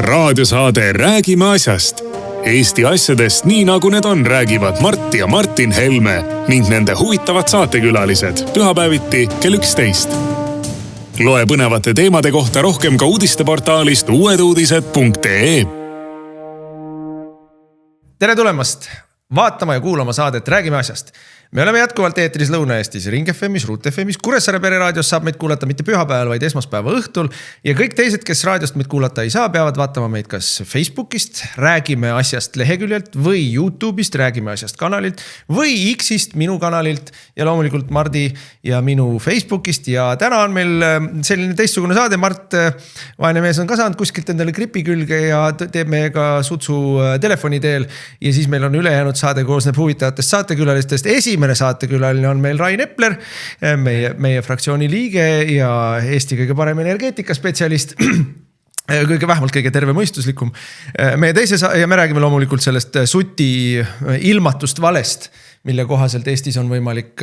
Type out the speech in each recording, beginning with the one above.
Raadiosaade Räägime asjast. Eesti asjadest nii nagu need on, räägivad Mart ja Martin Helme ning nende huvitavad saatekülalised pühapäeviti kell 11. Loe põnevate teemade kohta rohkem ka uudisteportaalist uueduudised.ee. Tere tulemast vaatama ja kuulama saadet Räägime asjast. Me oleme jätkuvalt eetris Lõuna-Eestis, Ring FM'is, Ruut FM'is, Kuressaare pereraadios saab meid kuulata mitte pühapäeval, vaid esmaspäeva õhtul. Ja kõik teised, kes raadiost meid kuulata ei saa, peavad vaatama meid kas Facebookist, Räägime asjast leheküljelt või YouTube'ist, Räägime asjast kanalilt või X-ist, minu kanalilt ja loomulikult Mardi ja minu Facebookist. Ja täna on meil selline teistsugune saade. Mart, vaene mees on ka saanud kuskilt endale gripi külge ja teeb meiega sutsu telefoni teel. Ja siis meil on ülejäänud saade koosneb huvitavatest saatekülalistest. Esimene saatekülaline on meil Rain Epler, meie fraktsiooni liige ja Eesti kõige parem energeetikaspetsialist. Vähemalt kõige tervemõistuslikum. Meie ja me räägime loomulikult sellest Suti ilmatust valest, mille kohaselt Eestis on võimalik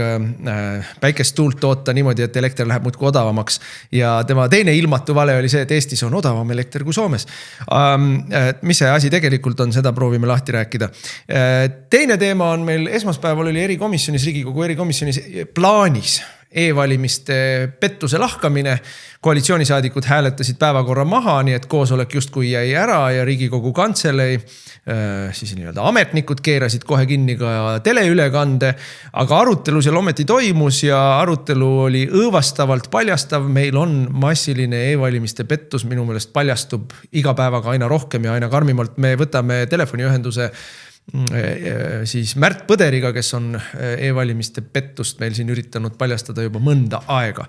päikest tuult toota niimoodi, et elekter läheb muudkui odavamaks. Ja tema teine ilmatu vale oli see, et Eestis on odavam elekter kui Soomes. Mis see asi tegelikult on, seda proovime lahti rääkida. Teine teema on meil esmaspäeval oli Riigikogu erikomisjonis plaanis e-valimiste pettuse lahkamine. Koalitsioonisaadikud hääletasid päevakorra maha, nii et koosolek justkui jäi ära ja Riigikogu kantselei, siis nii-öelda ametnikud keerasid kohe kinni ka teleülekande, aga arutelu seal ometi toimus ja arutelu oli õõvastavalt paljastav. Meil on massiline e-valimiste pettus, minu meelest paljastub iga päevaga aina rohkem ja aina karmimalt. Me võtame telefoniühenduse siis Märt Põderiga, kes on e-valimiste pettust meil siin üritanud paljastada juba mõnda aega.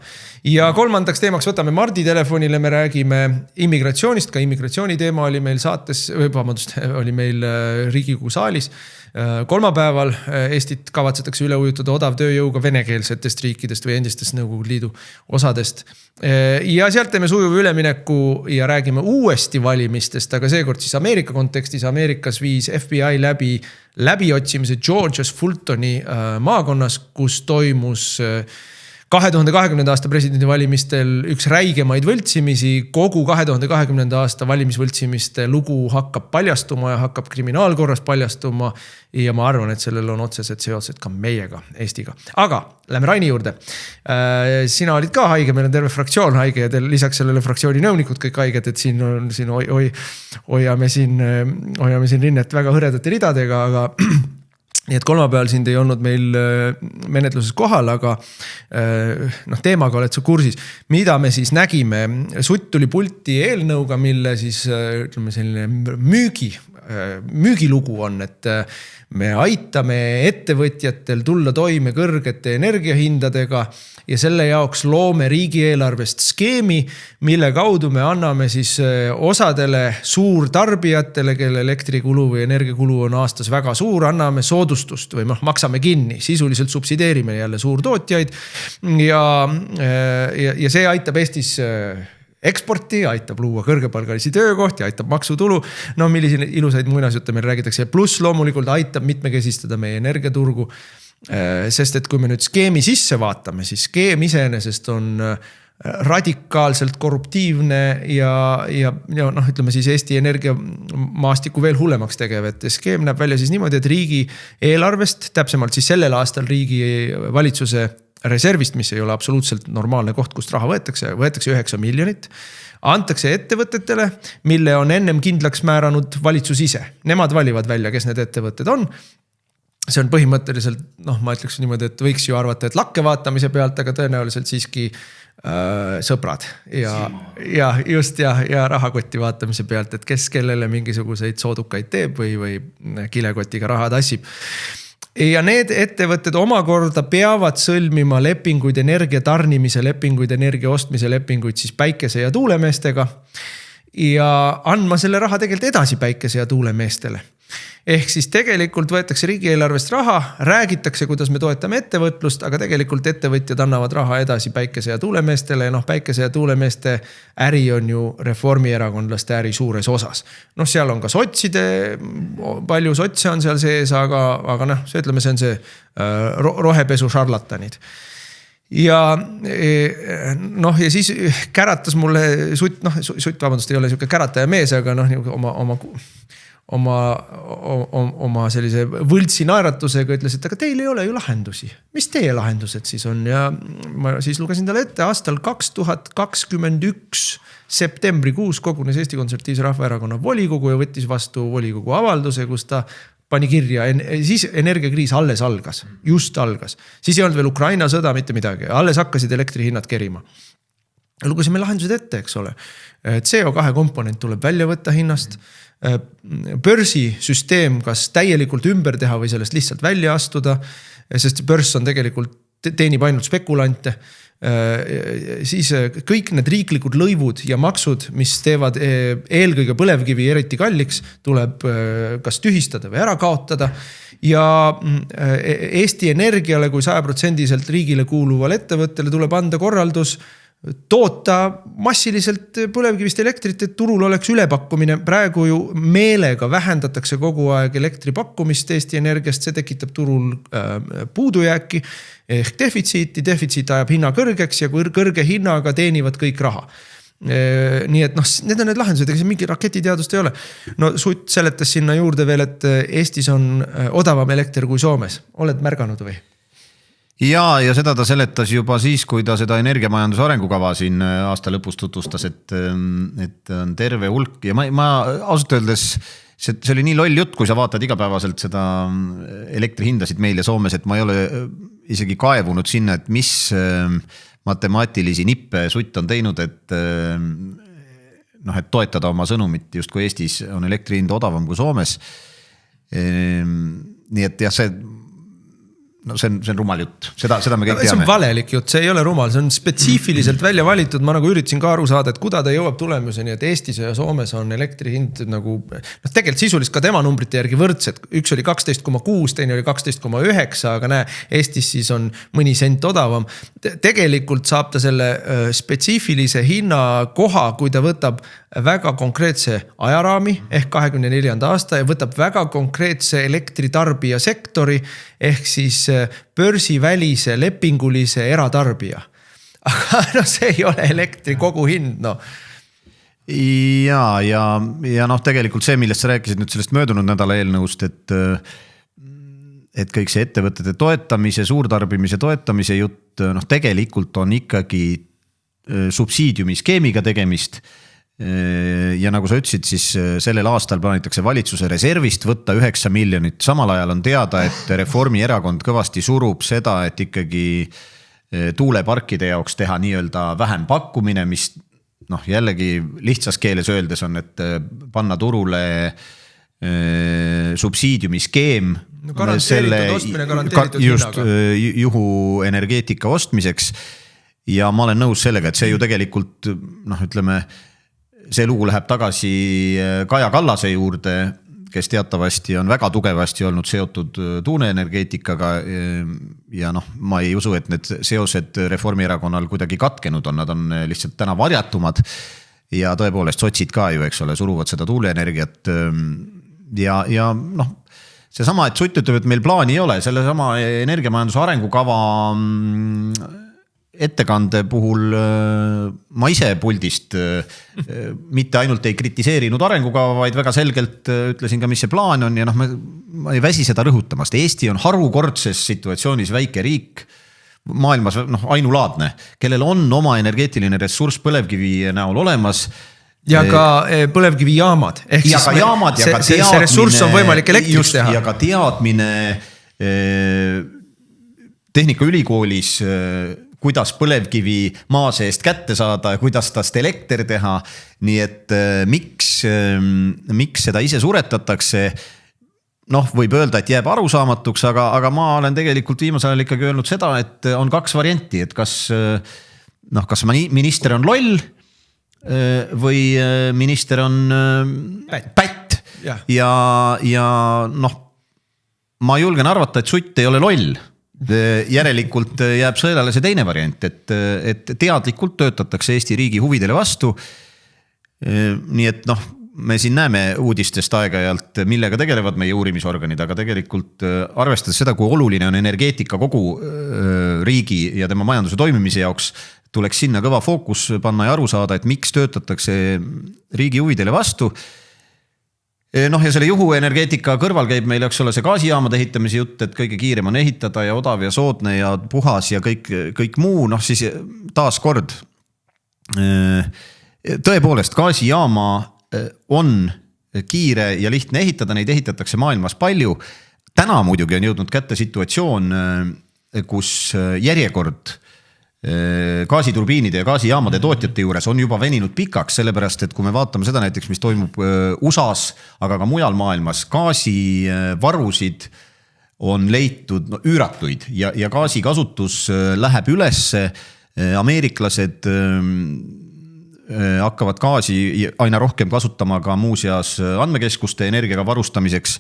Ja kolmandaks teemaks võtame Mardi telefonile, me räägime immigratsioonist, ka immigratsiooni teema oli meil saates, oli meil Riigikogu saalis. Kolmapäeval Eestit kavatsetakse üle ujutada odav tööjõuga venekeelsetest riikidest või endistest Nõukogude Liidu osadest. Ja sealt teeme sujuva ülemineku ja räägime uuesti valimistest, aga seekord siis Ameerika kontekstis. Ameerikas viis FBI läbiotsimise Georgias Fultoni maakonnas, kus toimus 2020. aasta presidendivalimistel üks räigemaid võltsimisi. Kogu 2020. aasta valimisvõltsimiste lugu hakkab paljastuma ja hakkab kriminaalkorras paljastuma. Ja ma arvan, et sellel on otsesed seosed ka meiega, Eestiga. Aga lähme Raini juurde. Sina olid ka haige, meil on terve fraktsioon haige ja lisaks sellele fraktsiooni nõunikud kõik haiged, et siin hoiame siin rinnet väga hõredate ridadega, aga nii et kolmapäeval sind ei olnud meil menetluses kohal, aga teemaga oled sa kursis. Mida me siis nägime? Sutt tuli pulti eelnõuga, mille siis ütleme selline müügilugu on, et me aitame ettevõtjatel tulla toime kõrgete energiahindadega ja selle jaoks loome riigieelarvest skeemi, mille kaudu me anname siis osadele suurtarbijatele, kelle elektrikulu või energiakulu on aastas väga suur, anname soodustust või maksame kinni, sisuliselt subsideerime jälle suurtootjaid ja see aitab Eestis eksporti, aitab luua kõrgepalgalisi töökohti, aitab maksutulu. Millise ilusaid muinasjutte meil räägitakse. Pluss loomulikult aitab mitmekesistada meie energiaturgu. Sest et kui me nüüd skeemi sisse vaatame, siis skeem iseenesest on radikaalselt korruptiivne ja ütleme siis Eesti energiamaastiku veel hullemaks tegev. Et skeem näeb välja siis niimoodi, et riigi eelarvest, täpsemalt siis sellel aastal riigi valitsuse reservist, mis ei ole absoluutselt normaalne koht, kust raha võetakse 9 miljonit, antakse ettevõtetele, mille on ennem kindlaks määranud valitsus ise. Nemad valivad välja, kes need ettevõtted on. See on põhimõtteliselt, ma ütleks niimoodi, et võiks ju arvata, et lakke vaatamise pealt, aga tõenäoliselt siiski sõbrad ja rahakotti vaatamise pealt, et kes kellele mingisuguseid soodukaid teeb või kilekotiga raha tassib. Ja need ettevõtted omakorda peavad sõlmima lepinguid, energia tarnimise lepinguid, energia ostmise lepinguid siis päikese ja tuulemeestega ja andma selle raha tegelikult edasi päikese ja tuulemeestele. Ehk siis tegelikult võetakse riigieelarvest raha, räägitakse, kuidas me toetame ettevõtlust, aga tegelikult ettevõtjad annavad raha edasi päikese ja tuulemeestele ja päikese ja tuulemeeste äri on ju reformierakondlaste äri suures osas. Seal on ka sotside, palju sotse on seal sees, aga see ütleme, see on see rohepesu šarlatanid. ja noh, ja siis käratas mulle Sutt, vabandust, ei ole siuke kärataja mees, aga noh, oma sellise võltsi naeratusega ütles, et aga teil ei ole ju lahendusi. Mis teie lahendused siis on? Ja ma siis lugesin talle ette aastal 2021 septembrikuus kogunes Eesti Konservatiivse Rahvaerakonna volikogu ja võttis vastu volikogu avalduse, kus ta pani kirja, siis energiakriis alles algas, just algas. Siis ei olnud veel Ukraina sõda, mitte midagi, alles hakkasid elektrihinnad kerima. Lugesime lahendused ette, eks ole. CO2 komponent tuleb välja võtta hinnast, börsisüsteem kas täielikult ümber teha või sellest lihtsalt välja astuda, sest börs on tegelikult teenib ainult spekulante. Siis kõik need riiklikud lõivud ja maksud, mis teevad eelkõige põlevkivi eriti kalliks, tuleb kas tühistada või ära kaotada. Ja Eesti Energiale kui 100% riigile kuuluvale ettevõttele tuleb anda korraldus toota massiliselt põlevkivist elektrit, et turul oleks ülepakkumine. Praegu ju meelega vähendatakse kogu aeg elektripakkumist Eesti Energiast, see tekitab turul puudujääki ehk defitsiit ajab hinna kõrgeks ja kõrge hinnaga teenivad kõik raha. Nii et need on need lahendused, ega see mingi raketiteadust ei ole. Sutt seletas sinna juurde veel, et Eestis on odavam elekter kui Soomes. Oled märganud või? Ja seda ta seletas juba siis, kui ta seda energiamajanduse arengukava siin aasta lõpus tutvustas, et on terve hulk ja ma ausalt öeldes, see oli nii loll jutt, kui sa vaatad igapäevaselt seda elektrihindasid meil ja Soomes, et ma ei ole isegi kaevunud sinna, et mis matemaatilisi nippe Sutt on teinud, et toetada oma sõnumit, just kui Eestis on elektrihind odavam kui Soomes. Nii et jah, see on rumal jutt, seda me kõik teame. See on valelik jutt, see ei ole rumal, see on spetsiifiliselt välja valitud. Ma nagu üritasin ka aru saada, et kuda ta jõuab tulemuseni, et Eestis ja Soomes on elektrihind nagu, tegelikult sisuliselt ka tema numbrite järgi võrdsed. Üks oli 12,6, teine oli 12,9, aga näe, Eestis siis on mõni sent odavam. Tegelikult saab ta selle spetsiifilise hinna koha, kui ta võtab väga konkreetse ajaraami ehk 24. aasta ja võtab väga konkreetse elektritarbija sektori ehk siis börsivälise lepingulise eratarbija. Aga see ei ole elektri kogu hind, Ja tegelikult see, millest sa rääkisid nüüd sellest möödunud nädala eelnõust, et kõik see ettevõtete toetamise, suurtarbimise toetamise jutt, tegelikult on ikkagi subsiidiumiskeemiga tegemist. Ja nagu sa ütlesid, siis sellel aastal plaanitakse valitsuse reservist võtta 9 miljonit. Samal ajal on teada, et Reformierakond kõvasti surub seda, et ikkagi tuuleparkide jaoks teha nii-öelda vähem pakkumine, mis jällegi lihtsas keeles öeldes on, et panna turule subsiidiumiskeem just juhuenergeetika ostmiseks. Ja ma olen nõus sellega, et see ju tegelikult, ütleme, see lugu läheb tagasi Kaja Kallase juurde, kes teatavasti on väga tugevasti olnud seotud tuuleenergeetikaga ja ma ei usu, et need seosed Reformierakonnal kuidagi katkenud on, nad on lihtsalt täna varjatumad ja tõepoolest sotsid ka ju, eks ole, suruvad seda tuuleenergiat ja see sama, et Sutt ütleb, et meil plaani ei ole, selle sama energiamajanduse arengukava ettekande puhul ma ise puldist mitte ainult ei kritiseerinud arengukava, vaid väga selgelt ütlesin ka, mis see plaan on ja ma ei väsi seda rõhutamast. Eesti on harukordses situatsioonis väike riik, maailmas ainulaadne, kellel on oma energeetiline ressurss põlevkivi näol olemas. Ja ka põlevkivijaamad. Ehk ja ka jaamad ja ka teadmine. See ressurss on võimalik elektriks teha. Ja ka teadmine Tehnikaülikoolis kuidas põlevkivi maa seest kätte saada ja kuidas tast elekter teha. Nii et miks seda ise suretatakse? Võib öelda, et jääb arusaamatuks, aga ma olen tegelikult viimasel ajal ikkagi öelnud seda, et on kaks varianti, et kas minister on loll või minister on pätt. Ja ma julgen arvata, et Sutt ei ole loll. Järelikult jääb sõelale see teine variant, et teadlikult töötatakse Eesti riigi huvidele vastu. Nii et me siin näeme uudistest aeg-ajalt, millega tegelevad meie uurimisorganid, aga tegelikult arvestades seda, kui oluline on energeetika kogu riigi ja tema majanduse toimimise jaoks, tuleks sinna kõva fookus panna ja aru saada, et miks töötatakse riigi huvidele vastu. Noh, ja selle juhuenergeetika kõrval käib meil, eks ole, see gaasijaamade ehitamise jutt, et kõige kiirem on ehitada ja odav ja soodne ja puhas ja kõik muu, noh siis taas kord tõepoolest gaasijaama on kiire ja lihtne ehitada, neid ehitatakse maailmas palju. Täna muidugi on jõudnud kätte situatsioon, kus järjekord gaasiturbiinide ja gaasijaamade tootjate juures on juba veninud pikaks, sellepärast et kui me vaatame seda näiteks, mis toimub USAs, aga ka mujal maailmas, gaasivarusid on leitud üüratuid ja gaasi kasutus läheb ülesse, ameeriklased hakkavad gaasi aina rohkem kasutama ka muuseas andmekeskuste energiaga varustamiseks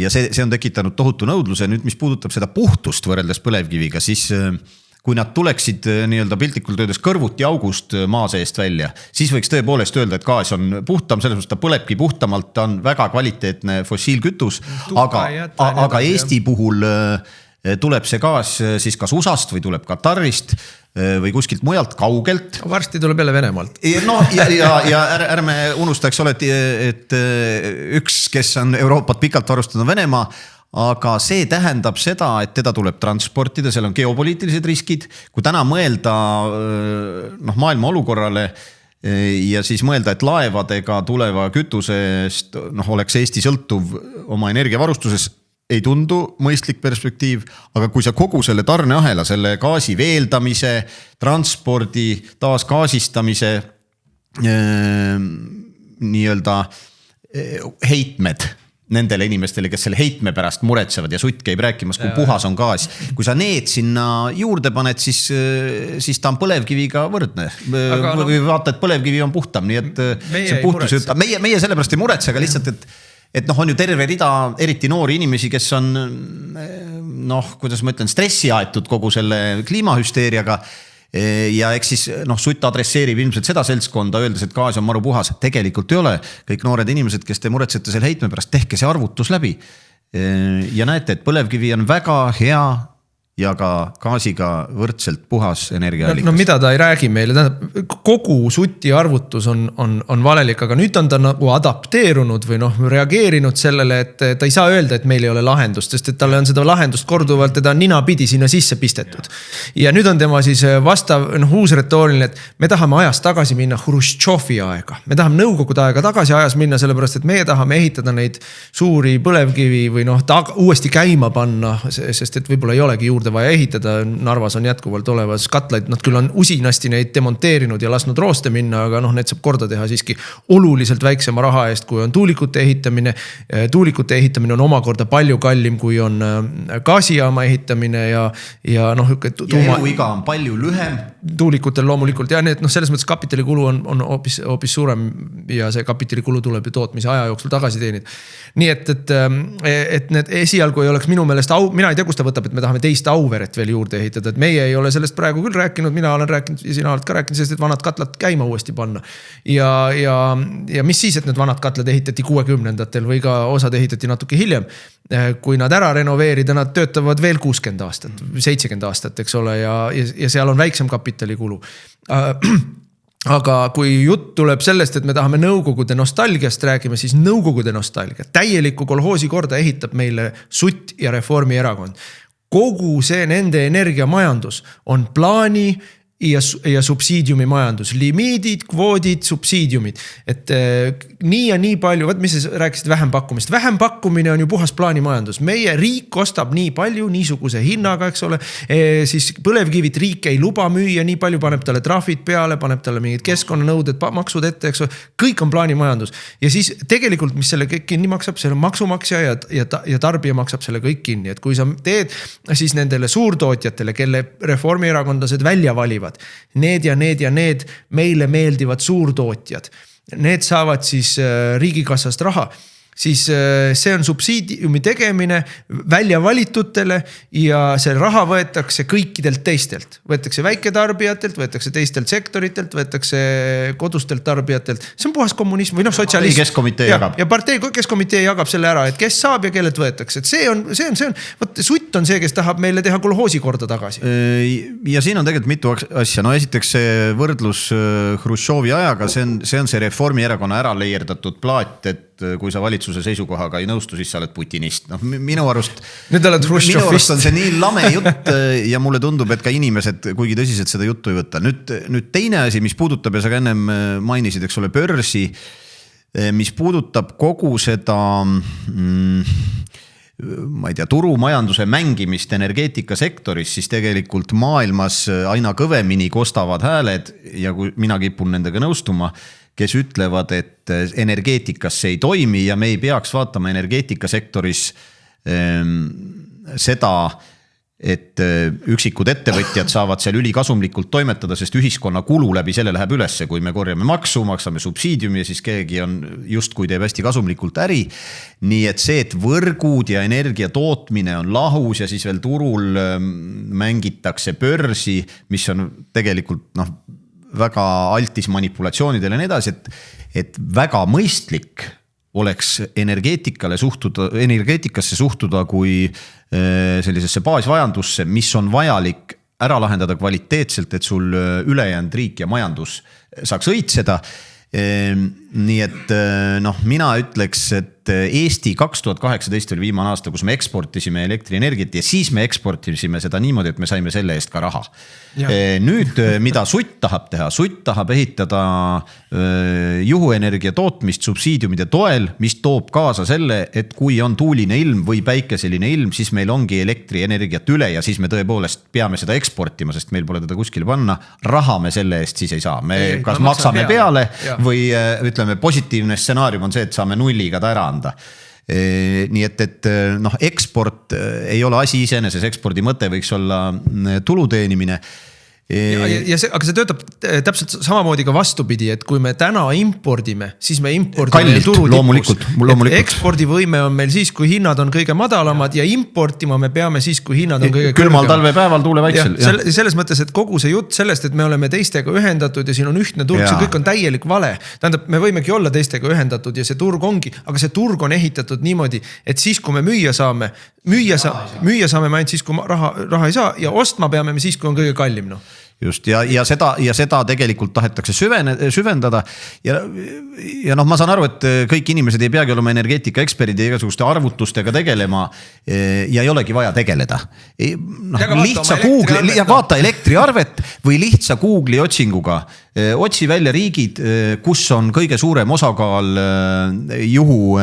ja see on tekitanud tohutu nõudluse. Nüüd, mis puudutab seda puhtust võrreldes põlevkiviga, siis kui nad tuleksid nii-öelda piltlikult öeldes kõrvuti august maa seest välja, siis võiks tõepoolest öelda, et gaas on puhtam, selles mõttes ta põlebki puhtamalt, ta on väga kvaliteetne fossiilkütus, aga Eesti puhul tuleb see gaas siis kas USAst või tuleb Katarist või kuskilt mujalt kaugelt. Varsti tuleb jälle Venemaalt. No, ja ärme unusta, eks ole, et üks, kes on Euroopat pikalt varustanud Venemaa, aga see tähendab seda, et teda tuleb transportida, seal on geopoliitilised riskid. Kui täna mõelda maailma olukorrale ja siis mõelda, et laevadega tuleva kütusest oleks Eesti sõltuv oma energiavarustuses, ei tundu mõistlik perspektiiv, aga kui sa kogu selle tarneahela, selle gaasi veeldamise, transpordi, taasgaasistamise nii-öelda heitmed nendele inimestele, kes selle heitme pärast muretsevad ja sutt käib rääkimas, kui puhas on gaas. Kui sa need sinna juurde paned, siis ta on põlevkiviga võrdne. Või vaata, et põlevkivi on puhtam, nii et see puhtus jutt. Meie sellepärast ei muretse, aga lihtsalt, et noh, on ju terve rida eriti noori inimesi, kes on kuidas ma ütlen, stressi aetud kogu selle kliimahüsteeriaga ja eks siis sutt adresseerib ilmselt seda seltskonda, öeldes, et gaas on maru puhas. Tegelikult ei ole. Kõik noored inimesed, kes te muretsete selle heitme pärast, tehke see arvutus läbi ja näete, et põlevkivi on väga hea ja ka gaasiga võrdselt puhas energiaallikas. No mida ta ei räägi meile, kogu suti arvutus on valelik, aga nüüd on ta nagu adapteerunud või reageerinud sellele, et ta ei saa öelda, et meil ei ole lahendust, sest et talle on seda lahendust korduvalt, teda on ninapidi sinna sisse pistetud. Ja nüüd on tema siis vastav uus retooriline, et me tahame ajas tagasi minna Hruštšovi aega. Me tahame nõukogude aega tagasi ajas minna, sellepärast, et meie tahame ehitada neid suuri põlevkivi või uuesti käima panna, sest et võib-olla ei olegi juurde vaja ehitada, Narvas on jätkuvalt olevas katlaid, nad küll on usinasti neid demonteerinud ja lasknud rooste minna, aga need saab korda teha siiski oluliselt väiksema raha eest, kui on tuulikute ehitamine. Tuulikute ehitamine on omakorda palju kallim, kui on gaasijaama ehitamine ja eluiga on palju lühem. Tuulikutel loomulikult ja need, selles mõttes kapitalikulu on hoopis suurem ja see kapitalikulu tuleb ju tootmise aja jooksul tagasi teenida. Nii et need esialgu ei oleks minu meelest mina ei tea, kus ta võtab, et me tahame teist Auveret veel juurde ehitada, et meie ei ole sellest praegu küll rääkinud, mina olen rääkinud ja sina oled ka rääkinud sellest, et vanad katlad käima uuesti panna. Ja mis siis, et need vanad katlad ehitati 60-ndatel või ka osad ehitati natuke hiljem. Kui nad ära renoveerida, nad töötavad veel 60 aastat, 70 aastat, eks ole, ja seal on väiksem kapitalikulu. Aga kui jutt tuleb sellest, et me tahame nõukogude nostalgiast räägime, siis nõukogude nostalgia. Täieliku kolhoosi korda ehitab meile Sutt ja Reformierakond. Kogu see nende energiamajandus on plaani ja subsiidiumi majandus, limiidid, kvoodid, subsiidiumid, et nii ja nii palju, mis sa rääkisid vähempakkumist, vähempakkumine on ju puhas plaanimajandus, meie riik ostab nii palju, niisuguse hinnaga, eks ole, siis põlevkivit riik ei luba müüa, nii palju paneb talle trahvid peale, paneb talle mingid keskkonnanõuded, maksud ette, eks ole, kõik on plaanimajandus ja siis tegelikult, mis selle kõik kinni maksab, selle maksumaksja ja tarbija maksab selle kõik kinni, et kui sa teed siis nendele suurtootjatele, kelle reformierakondlased välja valivad, need ja need meile meeldivad suurtootjad. Need saavad siis riigikassast raha. siis see on subsiidiumi tegemine välja valitutele ja see raha võetakse kõikidelt teistelt. Võetakse väiketarbijatelt, võetakse teistelt sektoritelt, võetakse kodustelt tarbijatelt. See on puhas kommunism või sotsialism. Keskkomitee jagab. Ja partei keskkomitee jagab selle ära, et kes saab ja kellelt võetakse. Et see on, võt, sutt on see, kes tahab meile teha kolhoosi korda tagasi. Ja siin on tegelikult mitu asja. No esiteks see võrdlus Hruštšovi ajaga, see on see Reformierakonna ära leierdatud plaat, et kui sa valitsuse seisukohaga ei nõustu, siis sa oled putinist. No, minu arust on see nii lame jutt ja mulle tundub, et ka inimesed kuigi tõsiselt seda juttu ei võtta. Nüüd teine asi, mis puudutab, ja sa ka ennem mainisid, eks ole, börsi, mis puudutab kogu seda ma ei tea, turumajanduse mängimist energeetikasektoris, siis tegelikult maailmas aina kõvemini kostavad hääled ja kui mina kipun nendega nõustuma, kes ütlevad, et energeetikas see ei toimi ja me ei peaks vaatama energeetikasektoris seda, et üksikud ettevõtjad saavad seal ülikasumlikult toimetada, sest ühiskonna kulu läbi selle läheb ülesse, kui me korjame maksu, maksame subsiidiumi ja siis keegi on justkui teeb hästi kasumlikult äri. Nii et see, et võrgud ja energia tootmine on lahus ja siis veel turul mängitakse börsi, mis on tegelikult väga altis manipulatsioonidele ja nii edasi, et väga mõistlik oleks energeetikasse suhtuda kui sellisesse baasvajandusse, mis on vajalik ära lahendada kvaliteetselt, et sul ülejäänud riik ja majandus saaks õitseda. Nii et mina ütleks, et Eesti 2018 oli viimane aasta, kus me eksportisime elektrienergiat ja siis me eksportisime seda niimoodi, et me saime selle eest ka raha. Nüüd, mida Sutt tahab teha? Sutt tahab ehitada juhuenergia tootmist subsiidiumide toel, mis toob kaasa selle, et kui on tuuline ilm või päikeseline ilm, siis meil ongi elektrienergiat üle ja siis me tõepoolest peame seda eksportima, sest meil pole teda kuskile panna. Raha me selle eest siis ei saa. Me kas maksame peale või ütleme, positiivne stsenaarium on see, et saame nulliga ta ära anda. Nii et eksport ei ole asi iseeneses, ekspordi mõte võiks olla tulu teenimine. Aga see töötab täpselt samamoodi ka vastupidi, et kui me täna impordime, siis me impordime kallilt, loomulikult. Ekspordivõime on meil siis, kui hinnad on kõige madalamad ja importima me peame siis, kui hinnad on kõige külmal talvepäeval tuulevaitsel. Selles mõttes, et kogu see jutt sellest, et me oleme teistega ühendatud ja siin on ühtne turg, see kõik on täielik vale. Tähendab, me võimegi olla teistega ühendatud ja see turg ongi, aga see turg on ehitatud niimoodi, et siis, kui me müüa saame me ainult siis, kui raha ei saa ja ostma peame me siis, kui on kõige kallim. Just, ja seda tegelikult tahetakse süvendada ja ma saan aru, et kõik inimesed ei peagi olema energeetika eksperdid ja igasuguste arvutustega tegelema ja ei olegi vaja tegeleda. Vaata elektriarvet või lihtsa Google'i otsinguga. Otsi välja riigid, kus on kõige suurem osakaal juhu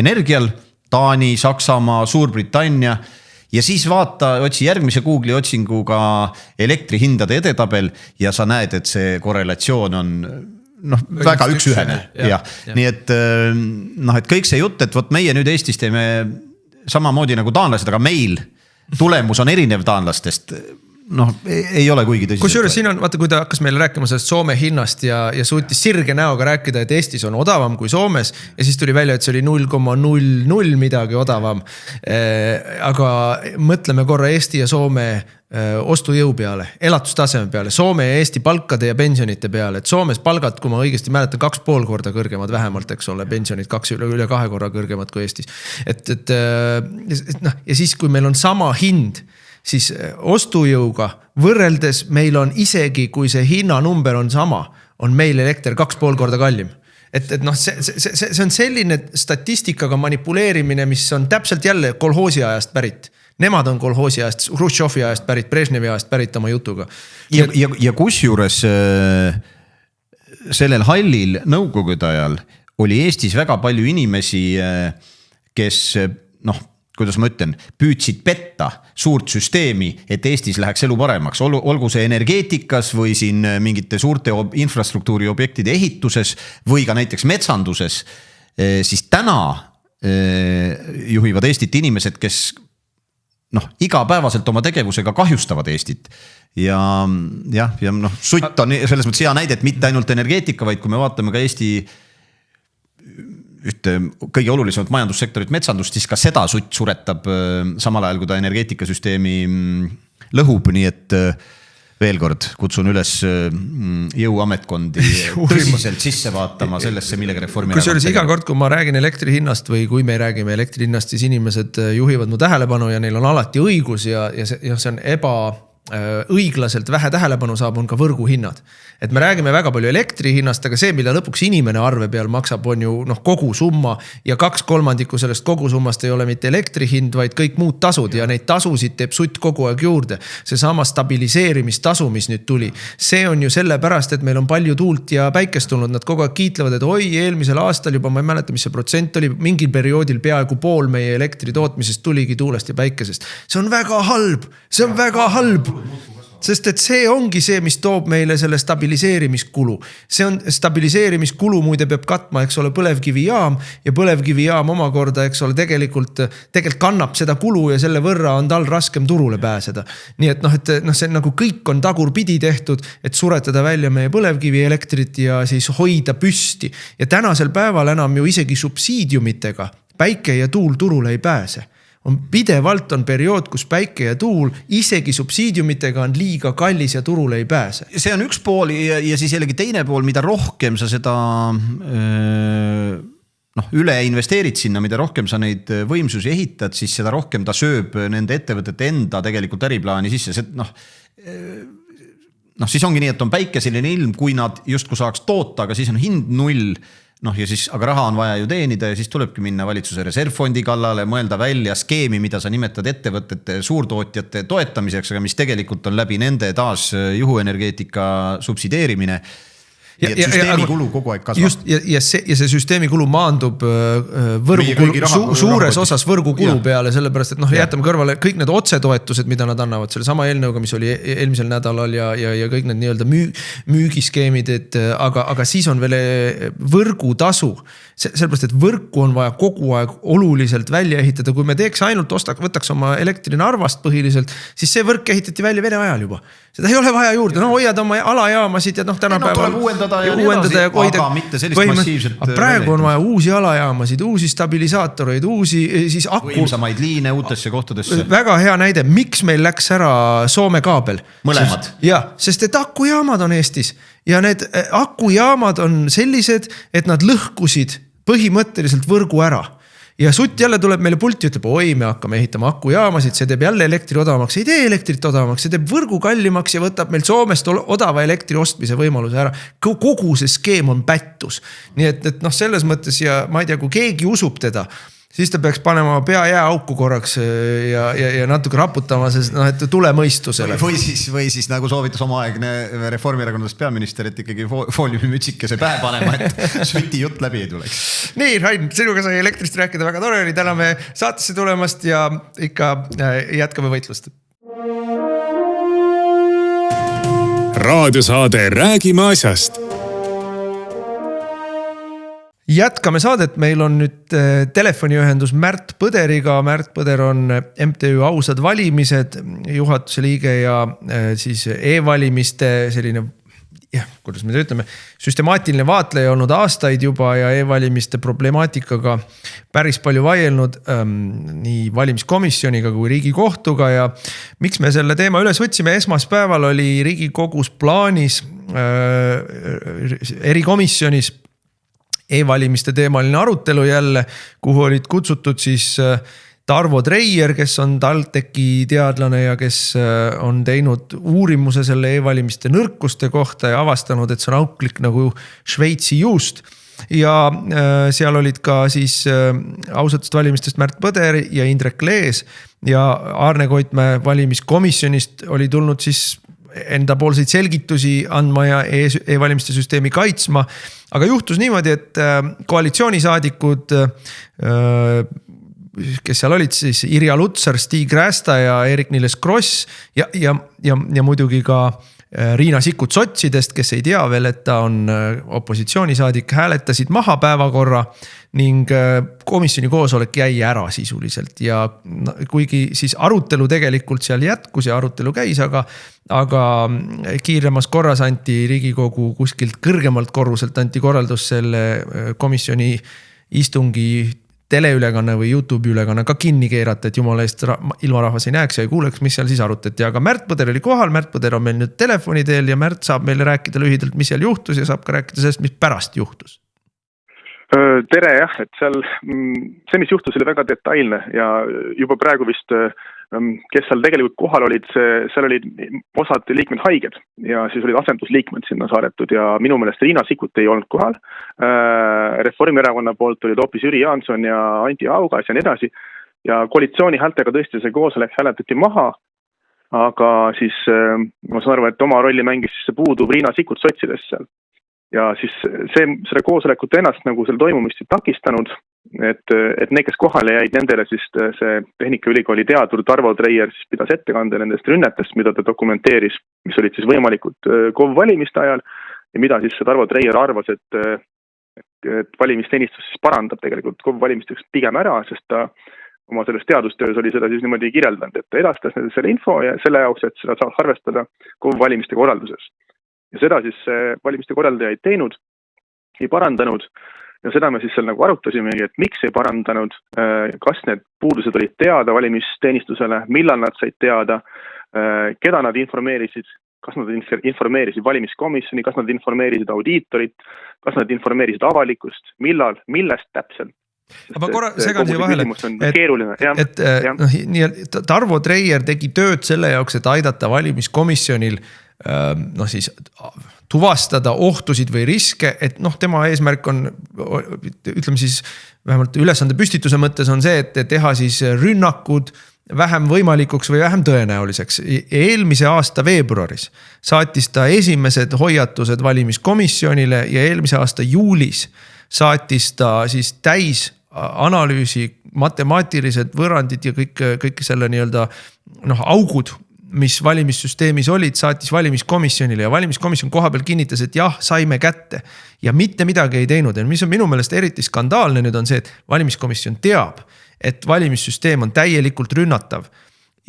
energial, Taani, Saksamaa, Suurbritannia. Ja siis vaata, otsi järgmise Google'i otsinguga elektrihindade edetabel ja sa näed, et see korrelatsioon on väga üksühene. Nii et kõik see jutt, et võt meie nüüd Eestis teeme samamoodi nagu taanlased, aga meil tulemus on erinev taanlastest. Ei ole kuigi tõsiselt. Kusjuures siin on, vaata, kui ta hakkas meile rääkima sellest Soome hinnast ja suutis sirge näoga rääkida, et Eestis on odavam kui Soomes ja siis tuli välja, et see oli 0,00 midagi odavam. Aga mõtleme korra Eesti ja Soome ostujõu peale, elatustaseme peale, Soome ja Eesti palkade ja pensionite peale, et Soomes palgad, kui ma õigesti mäletan, 2,5 korda kõrgemad vähemalt, eks ole, pensionid üle 2 korra kõrgemad kui Eestis. Ja siis, kui meil on sama hind, siis ostujõuga võrreldes meil on isegi, kui see hinnanumber on sama, on meil elekter 2,5 korda kallim. See on selline statistikaga manipuleerimine, mis on täpselt jälle kolhoosi ajast pärit. Nemad on kolhoosi ajast, Hruštšovi ajast pärit, Brežnevi ajast pärit oma jutuga. Ja kusjuures sellel hallil nõukogude ajal oli Eestis väga palju inimesi, kes kuidas ma ütlen, püüdsid petta suurt süsteemi, et Eestis läheks elu paremaks. Olgu see energeetikas või siin mingite suurte infrastruktuuri objektide ehituses või ka näiteks metsanduses, siis täna juhivad Eestit inimesed, kes igapäevaselt oma tegevusega kahjustavad Eestit. Ja Sutt on selles mõttes hea näide, et mitte ainult energeetika, vaid kui me vaatame ka Eesti ühte kõige olulisemat majandussektorit metsandust, siis ka seda sutt suretab samal ajal, kui ta energeetikasüsteemi lõhub, nii et veel kord kutsun üles jõuametkondi tõsiselt sisse vaatama sellesse, millega Reformierakond. Kusjuures iga kord, kui ma räägin elektri hinnast või kui me räägime elektri hinnast, siis inimesed juhivad mu tähelepanu ja neil on alati õigus ja see on õiglaselt vähe tähelepanu saab, on ka võrguhinnad. Et me räägime väga palju elektri hinnast, aga see, mida lõpuks inimene arve peal maksab, on ju kogu summa ja 2/3 sellest kogu summast ei ole mitte elektri hind, vaid kõik muud tasud ja neid tasusid teeb sutt kogu aeg juurde. See sama stabiliseerimistasu, mis nüüd tuli, see on ju sellepärast, et meil on palju tuult ja päikest tulnud, nad kogu aeg kiitlevad, et oi, eelmisel aastal juba, ma ei mäleta, mis see protsent oli, mingil perioodil peaaegu pool meie elektri tootmisest tuligi tuulest ja päikesest. See on väga halb, see on väga halb. Sest et see ongi see, mis toob meile selle stabiliseerimiskulu. See on stabiliseerimiskulu muide peab katma, eks ole, põlevkivijaam ja põlevkivijaam omakorda, eks ole, tegelikult kannab seda kulu ja selle võrra on tal raskem turule pääseda. Nii et see nagu kõik on tagurpidi tehtud, et suretada välja meie põlevkivi elektrit ja siis hoida püsti. Ja tänasel päeval enam ju isegi subsiidiumitega päike ja tuul turule ei pääse. Pidevalt on periood, kus päike ja tuul isegi subsiidiumitega on liiga kallis ja turule ei pääse. See on üks pool ja siis jällegi teine pool, mida rohkem sa seda üle investeerid sinna, mida rohkem sa neid võimsusi ehitad, siis seda rohkem ta sööb nende ettevõtete enda tegelikult äriplaani sisse. Siis ongi nii, et on päikeseline ilm, kui nad justkui saaks toota, aga siis on hind 0. Ja siis, aga raha on vaja ju teenida ja siis tulebki minna valitsuse reservfondi kallale, mõelda välja skeemi, mida sa nimetad ettevõtete, suurtootjate toetamiseks, aga mis tegelikult on läbi nende taas juhuenergeetika subsideerimine. Ja süsteemi kulu kogu aeg kasvab. Just, ja see süsteemi kulu maandub suures osas võrgu kulu peale, sellepärast, et jätame kõrvale kõik need otsetoetused, mida nad annavad selle sama eelnõuga, mis oli eelmisel nädalal ja kõik need nii-öelda müügiskeemid, aga siis on veel võrgutasu. Sellepärast, et võrku on vaja kogu aeg oluliselt välja ehitada. Kui me teeks ainult võtaks oma elektri Narvast põhiliselt, siis see võrk ehitati välja Vene ajal juba. Seda ei ole vaja juurde. Hoiad oma alajaamasid ja tänapäeval uuendada ja hoida. Aga mitte sellist massiivselt. Praegu on vaja uusi alajaamasid, uusi stabilisaatoreid, uusi siis võimsamaid liine uutesse kohtadesse. Väga hea näide, miks meil läks ära Soome kaabel. Mõlemad. Sest et akujaamad on Eestis ja need akujaamad on sellised, et nad lõhkusid põhimõtteliselt võrgu ära. Ja sutt jälle tuleb meile pulti ja ütleb, oi, me hakkame ehitama akujaamasid, see teeb jälle elektri odavamaks, ei tee elektrit odavamaks, see teeb võrgu kallimaks ja võtab meil Soomest odava elektri ostmise võimaluse ära. Kogu see skeem on pättus. Nii et selles mõttes ja ma ei tea, kui keegi usub teda, siis ta peaks panema pea jääauku korraks ja natuke raputama, et tule mõistusele. Või siis nagu soovitas omaaegne Reformierakondadest peaminister, et ikkagi fooliumimütsikese pähe panema, et süti jutt läbi ei tuleks. Nii, Rain, sinuga sai elektrist rääkida väga tore oli. Täna me saatesse tulemast ja ikka jätkame võitlust. Raadiosaade Räägime asjast. Jätkame saadet, meil on nüüd telefoniühendus Märt Põderiga. Märt Põder on MTÜ Ausad valimised, juhatuse liige ja siis e-valimiste selline, kuidas me ütleme, süstemaatiline vaatleja olnud aastaid juba ja e-valimiste problemaatikaga päris palju vaielnud nii valimiskomisjoniga kui Riigikohtuga ja miks me selle teema üles võtsime? Esmaspäeval oli Riigikogus plaanis erikomisjonis e-valimiste teemaline arutelu jälle, kuhu olid kutsutud siis Tarvo Treier, kes on TalTechi teadlane ja kes on teinud uurimuse selle e-valimiste nõrkuste kohta ja avastanud, et see on auklik nagu Šveitsi juust. Ja seal olid ka siis ausatest valimistest Märt Põder ja Indrek Lees ja Aarne Koitmäe valimiskomisjonist oli tulnud siis enda poolseid selgitusi andma ja e-valimiste süsteemi kaitsma. Aga juhtus niimoodi, et koalitsioonisaadikud, kes seal olid siis Irja Lutsar, Stig Rästa ja Eerik-Niiles Kross ja muidugi ka Riina Sikkut sotsidest, kes ei tea veel, et ta on opositsioonisaadik, hääletasid maha päevakorra ning komisjoni koosolek jäi ära sisuliselt ja kuigi siis arutelu tegelikult seal jätkus ja arutelu käis, aga kiiremas korras anti Riigikogu kuskilt kõrgemalt korruselt anti korraldus selle komisjoni istungi teleülekanne või YouTube ülekanne ka kinni keerata, et jumala eest ilmarahvas ei näeks ja ei kuuleks, mis seal siis arutati, aga Märt Põder oli kohal, Märt Põder on meil nüüd telefoni teel ja Märt saab meile rääkida lühidalt, mis seal juhtus ja saab ka rääkida sellest, mis pärast juhtus. Tere jah, et see, mis juhtus, oli väga detailne ja juba praegu vist, kes seal tegelikult kohal olid, seal olid osad liikmed haiged ja siis olid asendusliikmed sinna saadetud ja minu meelest Riina Sikkut ei olnud kohal. Reformierakonna poolt olid hoopis Jüri Jaanson ja Anti Haugas ja nii edasi ja koalitsiooni häältega tõesti see koosolek hääletati maha, aga siis ma saan aru, et oma rolli mängis see puuduv Riina Sikkut sotsidest seal. Ja siis selle koosolekut ennast nagu seal toimumist takistanud, et need, kes kohale jäid, nendele siis see Tehnikaülikooli teadur Tarvo Treier siis pidas ettekande nendest rünnetest, mida ta dokumenteeris, mis olid siis võimalikud KOV valimiste ajal ja mida siis Tarvo Treier arvas, et valimisteenistus siis parandab tegelikult KOV valimisteks pigem ära, sest ta oma selles teadustöös oli seda siis niimoodi kirjeldanud, et ta edastas selle info ja selle jaoks, et seda saaks arvestada KOV valimiste korralduses. Ja seda siis valimiste korraldaja ei teinud, ei parandanud ja seda me siis seal nagu arutasimegi, et miks ei parandanud, kas need puudused olid teada valimisteenistusele, millal nad said teada, keda nad informeerisid, kas nad informeerisid valimiskomisjoni, kas nad informeerisid audiitorit, kas nad informeerisid avalikkust, millal, millest täpselt. Ma korra segan siia vahele, et Tarvo Treier tegi tööd selle jaoks, et aidata valimiskomisjonil siis tuvastada ohtusid või riske, et tema eesmärk on, ütleme siis vähemalt ülesande püstituse mõttes on see, et teha siis rünnakud vähem võimalikuks või vähem tõenäoliseks. Eelmise aasta veebruaris saatis ta esimesed hoiatused valimiskomisjonile ja eelmise aasta juulis saatis ta siis täis analüüsi, matemaatilised võrrandid ja kõik selle nii-öelda augud, mis valimissüsteemis olid, saatis valimiskomisjonile ja valimiskomisjon koha peal kinnitas, et jah, saime kätte ja mitte midagi ei teinud. Ja mis on minu meelest eriti skandaalne nüüd on see, et valimiskomisjon teab, et valimissüsteem on täielikult rünnatav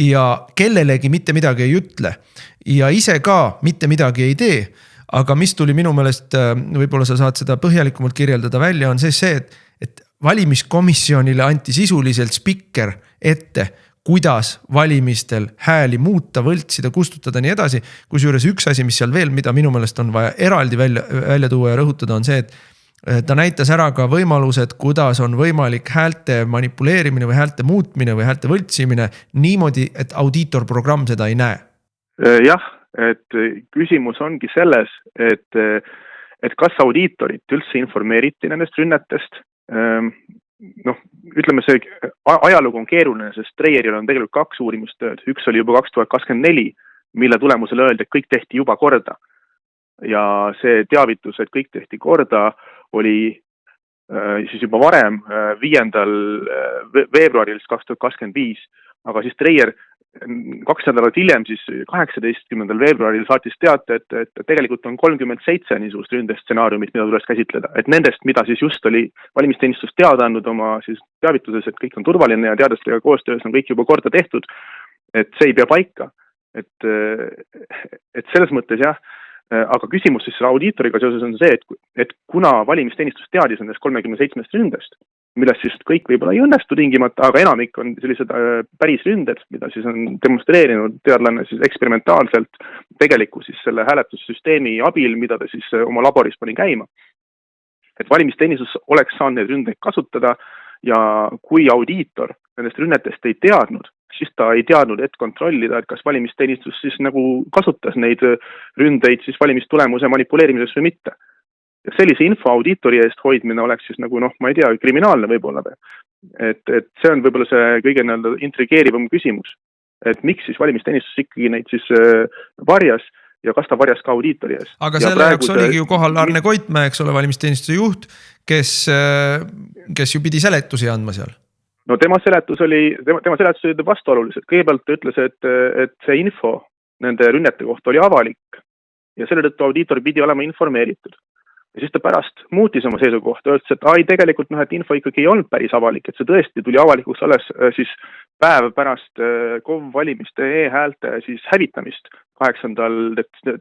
ja kellelegi mitte midagi ei ütle ja ise ka mitte midagi ei tee. Aga mis tuli minu meelest, võib-olla sa saad seda põhjalikumalt kirjeldada välja, on see, et valimiskomisjonile anti sisuliselt spikker ette, kuidas valimistel hääli muuta, võltsida, kustutada nii edasi. Kusjuures üks asi, mis seal veel, mida minu meelest on vaja eraldi välja tuua ja rõhutada, on see, et ta näitas ära ka võimalused, kuidas on võimalik häälte manipuleerimine või häälte muutmine või häälte võltsimine niimoodi, et audiitorprogramm seda ei näe. Jah, et küsimus ongi selles, et kas audiitorit üldse informeeriti nendest rünnetest. Ütleme see ajalugu on keeruline, sest Treieril on tegelikult 2 uurimustööd. Üks oli juba 2024, mille tulemusel öeldi, et kõik tehti juba korda. Ja see teavitus, et kõik tehti korda, oli siis juba varem 5. veebruaril 2025. Aga siis Treier 2 nädalat hiljem, siis 18. veebruaril saatis teate, et tegelikult on 37 niisugust ründestsenaariumit, mida tuleks käsitleda. Et nendest, mida siis just oli valimisteenistus teada andnud oma siis teavituses, et kõik on turvaline ja teadlastega koostöös on kõik juba korda tehtud, et see ei pea paika. Et selles mõttes jah, aga küsimus siis selle audiitoriga seoses on see, et kuna valimisteenistus teadis nendest 37 ründest, millest siis kõik võib-olla ei õnnestu tingimata, aga enamik on sellised päris ründed, mida siis on demonstreerinud teadlane siis eksperimentaalselt tegeliku siis selle hääletussüsteemi abil, mida ta siis oma laboris pani käima. Et valimisteenistus oleks saanud neid ründeid kasutada ja kui audiitor nendest rünnetest ei teadnud, siis ta ei teadnud, et kontrollida, et kas valimisteenistus siis nagu kasutas neid ründeid siis valimistulemuse manipuleerimiseks või mitte. Ja sellise info audiitori eest hoidmine oleks siis nagu ma ei tea, kriminaalne võib-olla. Et see on võib-olla see kõige intrigeerivam küsimus. Et miks siis valimisteenistus ikkagi neid siis varjas ja kas ta varjas ka audiitori ees. Aga selle jaoks oligi ju kohal Arne Koitmäe, eks ole, valimisteenistuse juht, kes ju pidi seletusi andma seal. No tema seletus oli vastuolulised. Kõigepealt ta ütles, et see info nende rünnete kohta oli avalik ja selle tõttu audiitor pidi olema informeeritud. Ja siis ta pärast muutis oma seisukohta, öeldes, et tegelikult et info ikkagi ei olnud päris avalik, et see tõesti tuli avalikuks alles siis päev pärast KOV valimiste e-häälte siis hävitamist 8.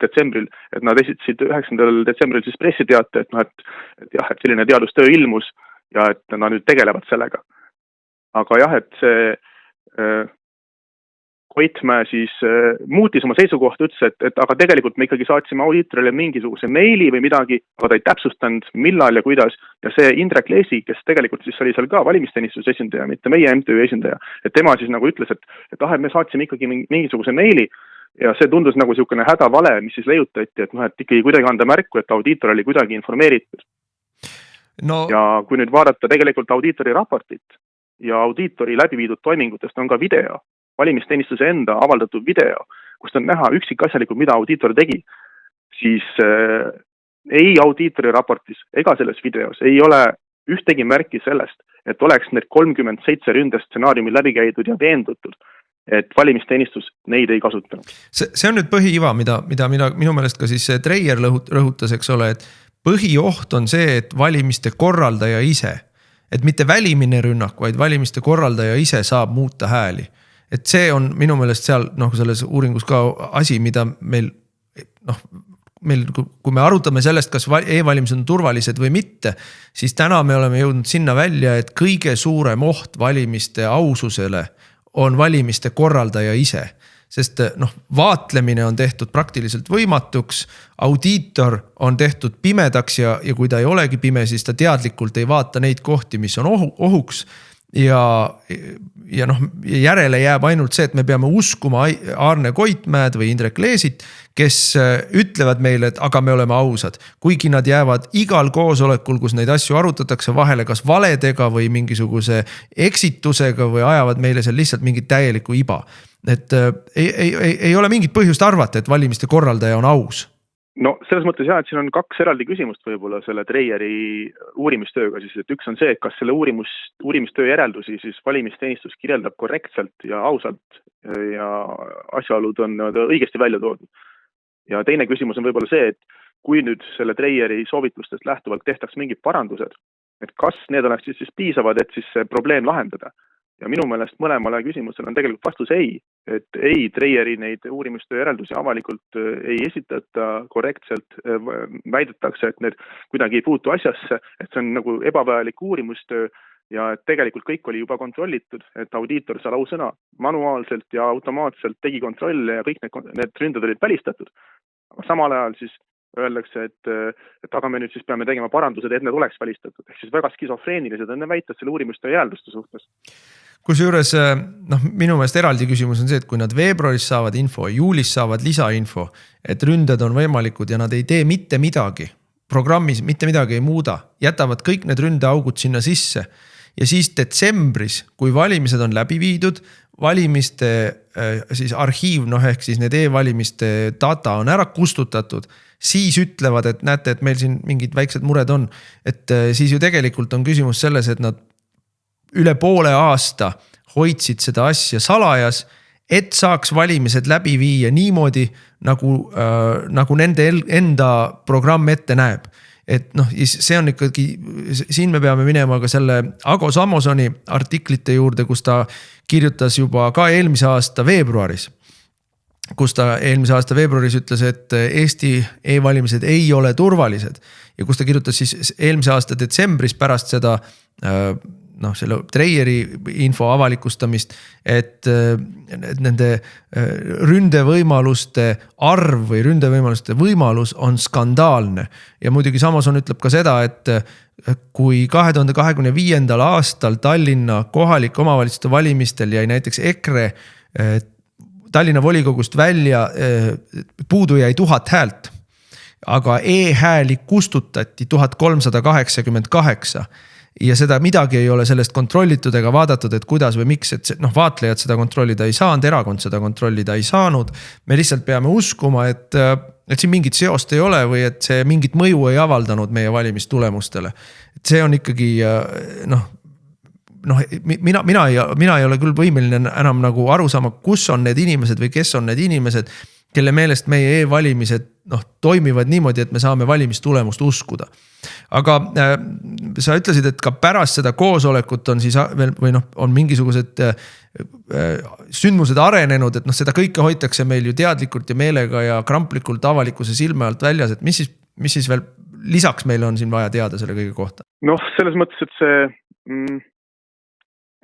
detsembril, et nad esitasid 9. detsembril siis pressiteate, et selline teadustöö ilmus ja et nad nüüd tegelevad sellega. Aga jah, et see Koitmäe siis muutis oma seisukohta, ütles, et aga tegelikult me ikkagi saatsime audiitorile mingisuguse meili või midagi, aga ta ei täpsustanud millal ja kuidas. Ja see Indrek Leesi, kes tegelikult siis oli seal ka valimisteenistuse esindaja, mitte meie MTÜ esindaja, et tema siis nagu ütles, et me saatsime ikkagi mingisuguse meili ja see tundus nagu niisugune hädavale, mis siis leiutati, et et ikkagi kuidagi anda märku, et audiitor oli kuidagi informeeritud. No. Ja kui nüüd vaadata tegelikult audiitori raportit ja audiitori läbiviidud toimingutest on ka video, valimisteenistuse enda avaldatud video, kust on näha üksikasjalikult, mida audiitor tegi, siis ei audiitori raportis ega selles videos ei ole ühtegi märki sellest, et oleks need 37 ründestsenaariumi läbi käidud ja veendutud, et valimisteenistus neid ei kasutanud. See on nüüd põhiiva, mida minu meelest ka siis Treier rõhutas, eks ole, et põhioht on see, et valimiste korraldaja ise, et mitte välimine rünnak, vaid valimiste korraldaja ise saab muuta hääli. Et see on minu meelest seal selles uuringus ka asi, mida meil, kui me arutame sellest, kas e-valimised on turvalised või mitte, siis täna me oleme jõudnud sinna välja, et kõige suurem oht valimiste aususele on valimiste korraldaja ise. Sest vaatlemine on tehtud praktiliselt võimatuks, audiitor on tehtud pimedaks ja kui ta ei olegi pime, siis ta teadlikult ei vaata neid kohti, mis on ohuks. Ja järele jääb ainult see, et me peame uskuma Arne Koitmäed või Indrek Leesit, kes ütlevad meile, et aga me oleme ausad. Kuigi nad jäävad igal koosolekul, kus neid asju arutatakse vahele kas valedega või mingisuguse eksitusega või ajavad meile seal lihtsalt mingit täielikku iba. Et ei ole mingit põhjust arvata, et valimiste korraldaja on aus. No selles mõttes jah, et siin on 2 eraldi küsimust võib-olla selle Treieri uurimistööga siis, et üks on see, et kas selle uurimistöö järeldusi siis valimisteenistus kirjeldab korrektselt ja ausalt ja asjaolud on õigesti välja toodud. Ja teine küsimus on võib-olla see, et kui nüüd selle Treieri soovitustest lähtuvalt tehtaks mingid parandused, et kas need oleks siis piisavad, et siis see probleem lahendada. Ja minu meelest mõlemale küsimusele on tegelikult vastus ei, et ei Treieri neid uurimistöö järeldusi avalikult ei esitata korrektselt, väidetakse, et need kuidagi ei puutu asjasse, et see on nagu ebavajalik uurimistöö ja et tegelikult kõik oli juba kontrollitud, et audiitor seal ausõna manuaalselt ja automaatselt tegi kontrolle ja kõik need ründed olid välistatud. Aga samal ajal siis öeldakse, et aga me nüüd siis peame tegema parandused, et need oleks välistatud. Ehk siis väga skisofreenilised on ne väited selle uurimistöö järelduste suhtes. Kusjuures minu meelest eraldi küsimus on see, et kui nad veebruaris saavad info, juulis saavad lisainfo, et ründed on võimalikud ja nad ei tee mitte midagi, programmis mitte midagi ei muuda, jätavad kõik need ründeaugud sinna sisse ja siis detsembris, kui valimised on läbi viidud, valimiste siis arhiiv, ehk siis need e-valimiste data on ära kustutatud, siis ütlevad, et näete, et meil siin mingid väiksed mured on, et siis ju tegelikult on küsimus selles, et nad üle poole aasta hoidsid seda asja salajas, et saaks valimised läbi viia niimoodi, nagu nende enda programm ette näeb. Et see on ikkagi, siin me peame minema ka selle Ago Samosoni artiklite juurde, kus ta kirjutas juba ka eelmise aasta veebruaris, ütles, et Eesti e-valimised ei ole turvalised ja kus ta kirjutas siis eelmise aasta detsembris pärast seda selle Treieri info avalikustamist, et nende ründevõimaluste arv või ründevõimaluste võimalus on skandaalne. Ja muidugi Samoson ütleb ka seda, et kui 2025. aastal Tallinna kohalike omavalitsuste valimistel jäi näiteks EKRE Tallinna volikogust välja, puudu jäi 1000 häält, aga e-hääli kustutati 1388 ja seda midagi ei ole sellest kontrollitud ega vaadatud, et kuidas või miks, et vaatlejad seda kontrollida ei saanud, erakond seda kontrollida ei saanud. Me lihtsalt peame uskuma, et siin mingit seost ei ole või et see mingit mõju ei avaldanud meie valimistulemustele. Et see on ikkagi, mina ei ole küll võimeline enam nagu aru saama, kus on need inimesed või kes on need inimesed, kelle meelest meie e-valimised toimivad niimoodi, et me saame valimistulemust uskuda. Aga sa ütlesid, et ka pärast seda koosolekut on siis veel, või on mingisugused sündmused arenenud, et seda kõike hoitakse meil ju teadlikult ja meelega ja kramplikult avalikkuse silme alt väljas, et mis siis veel lisaks meil on siin vaja teada selle kõige kohta? Noh, selles mõttes, et see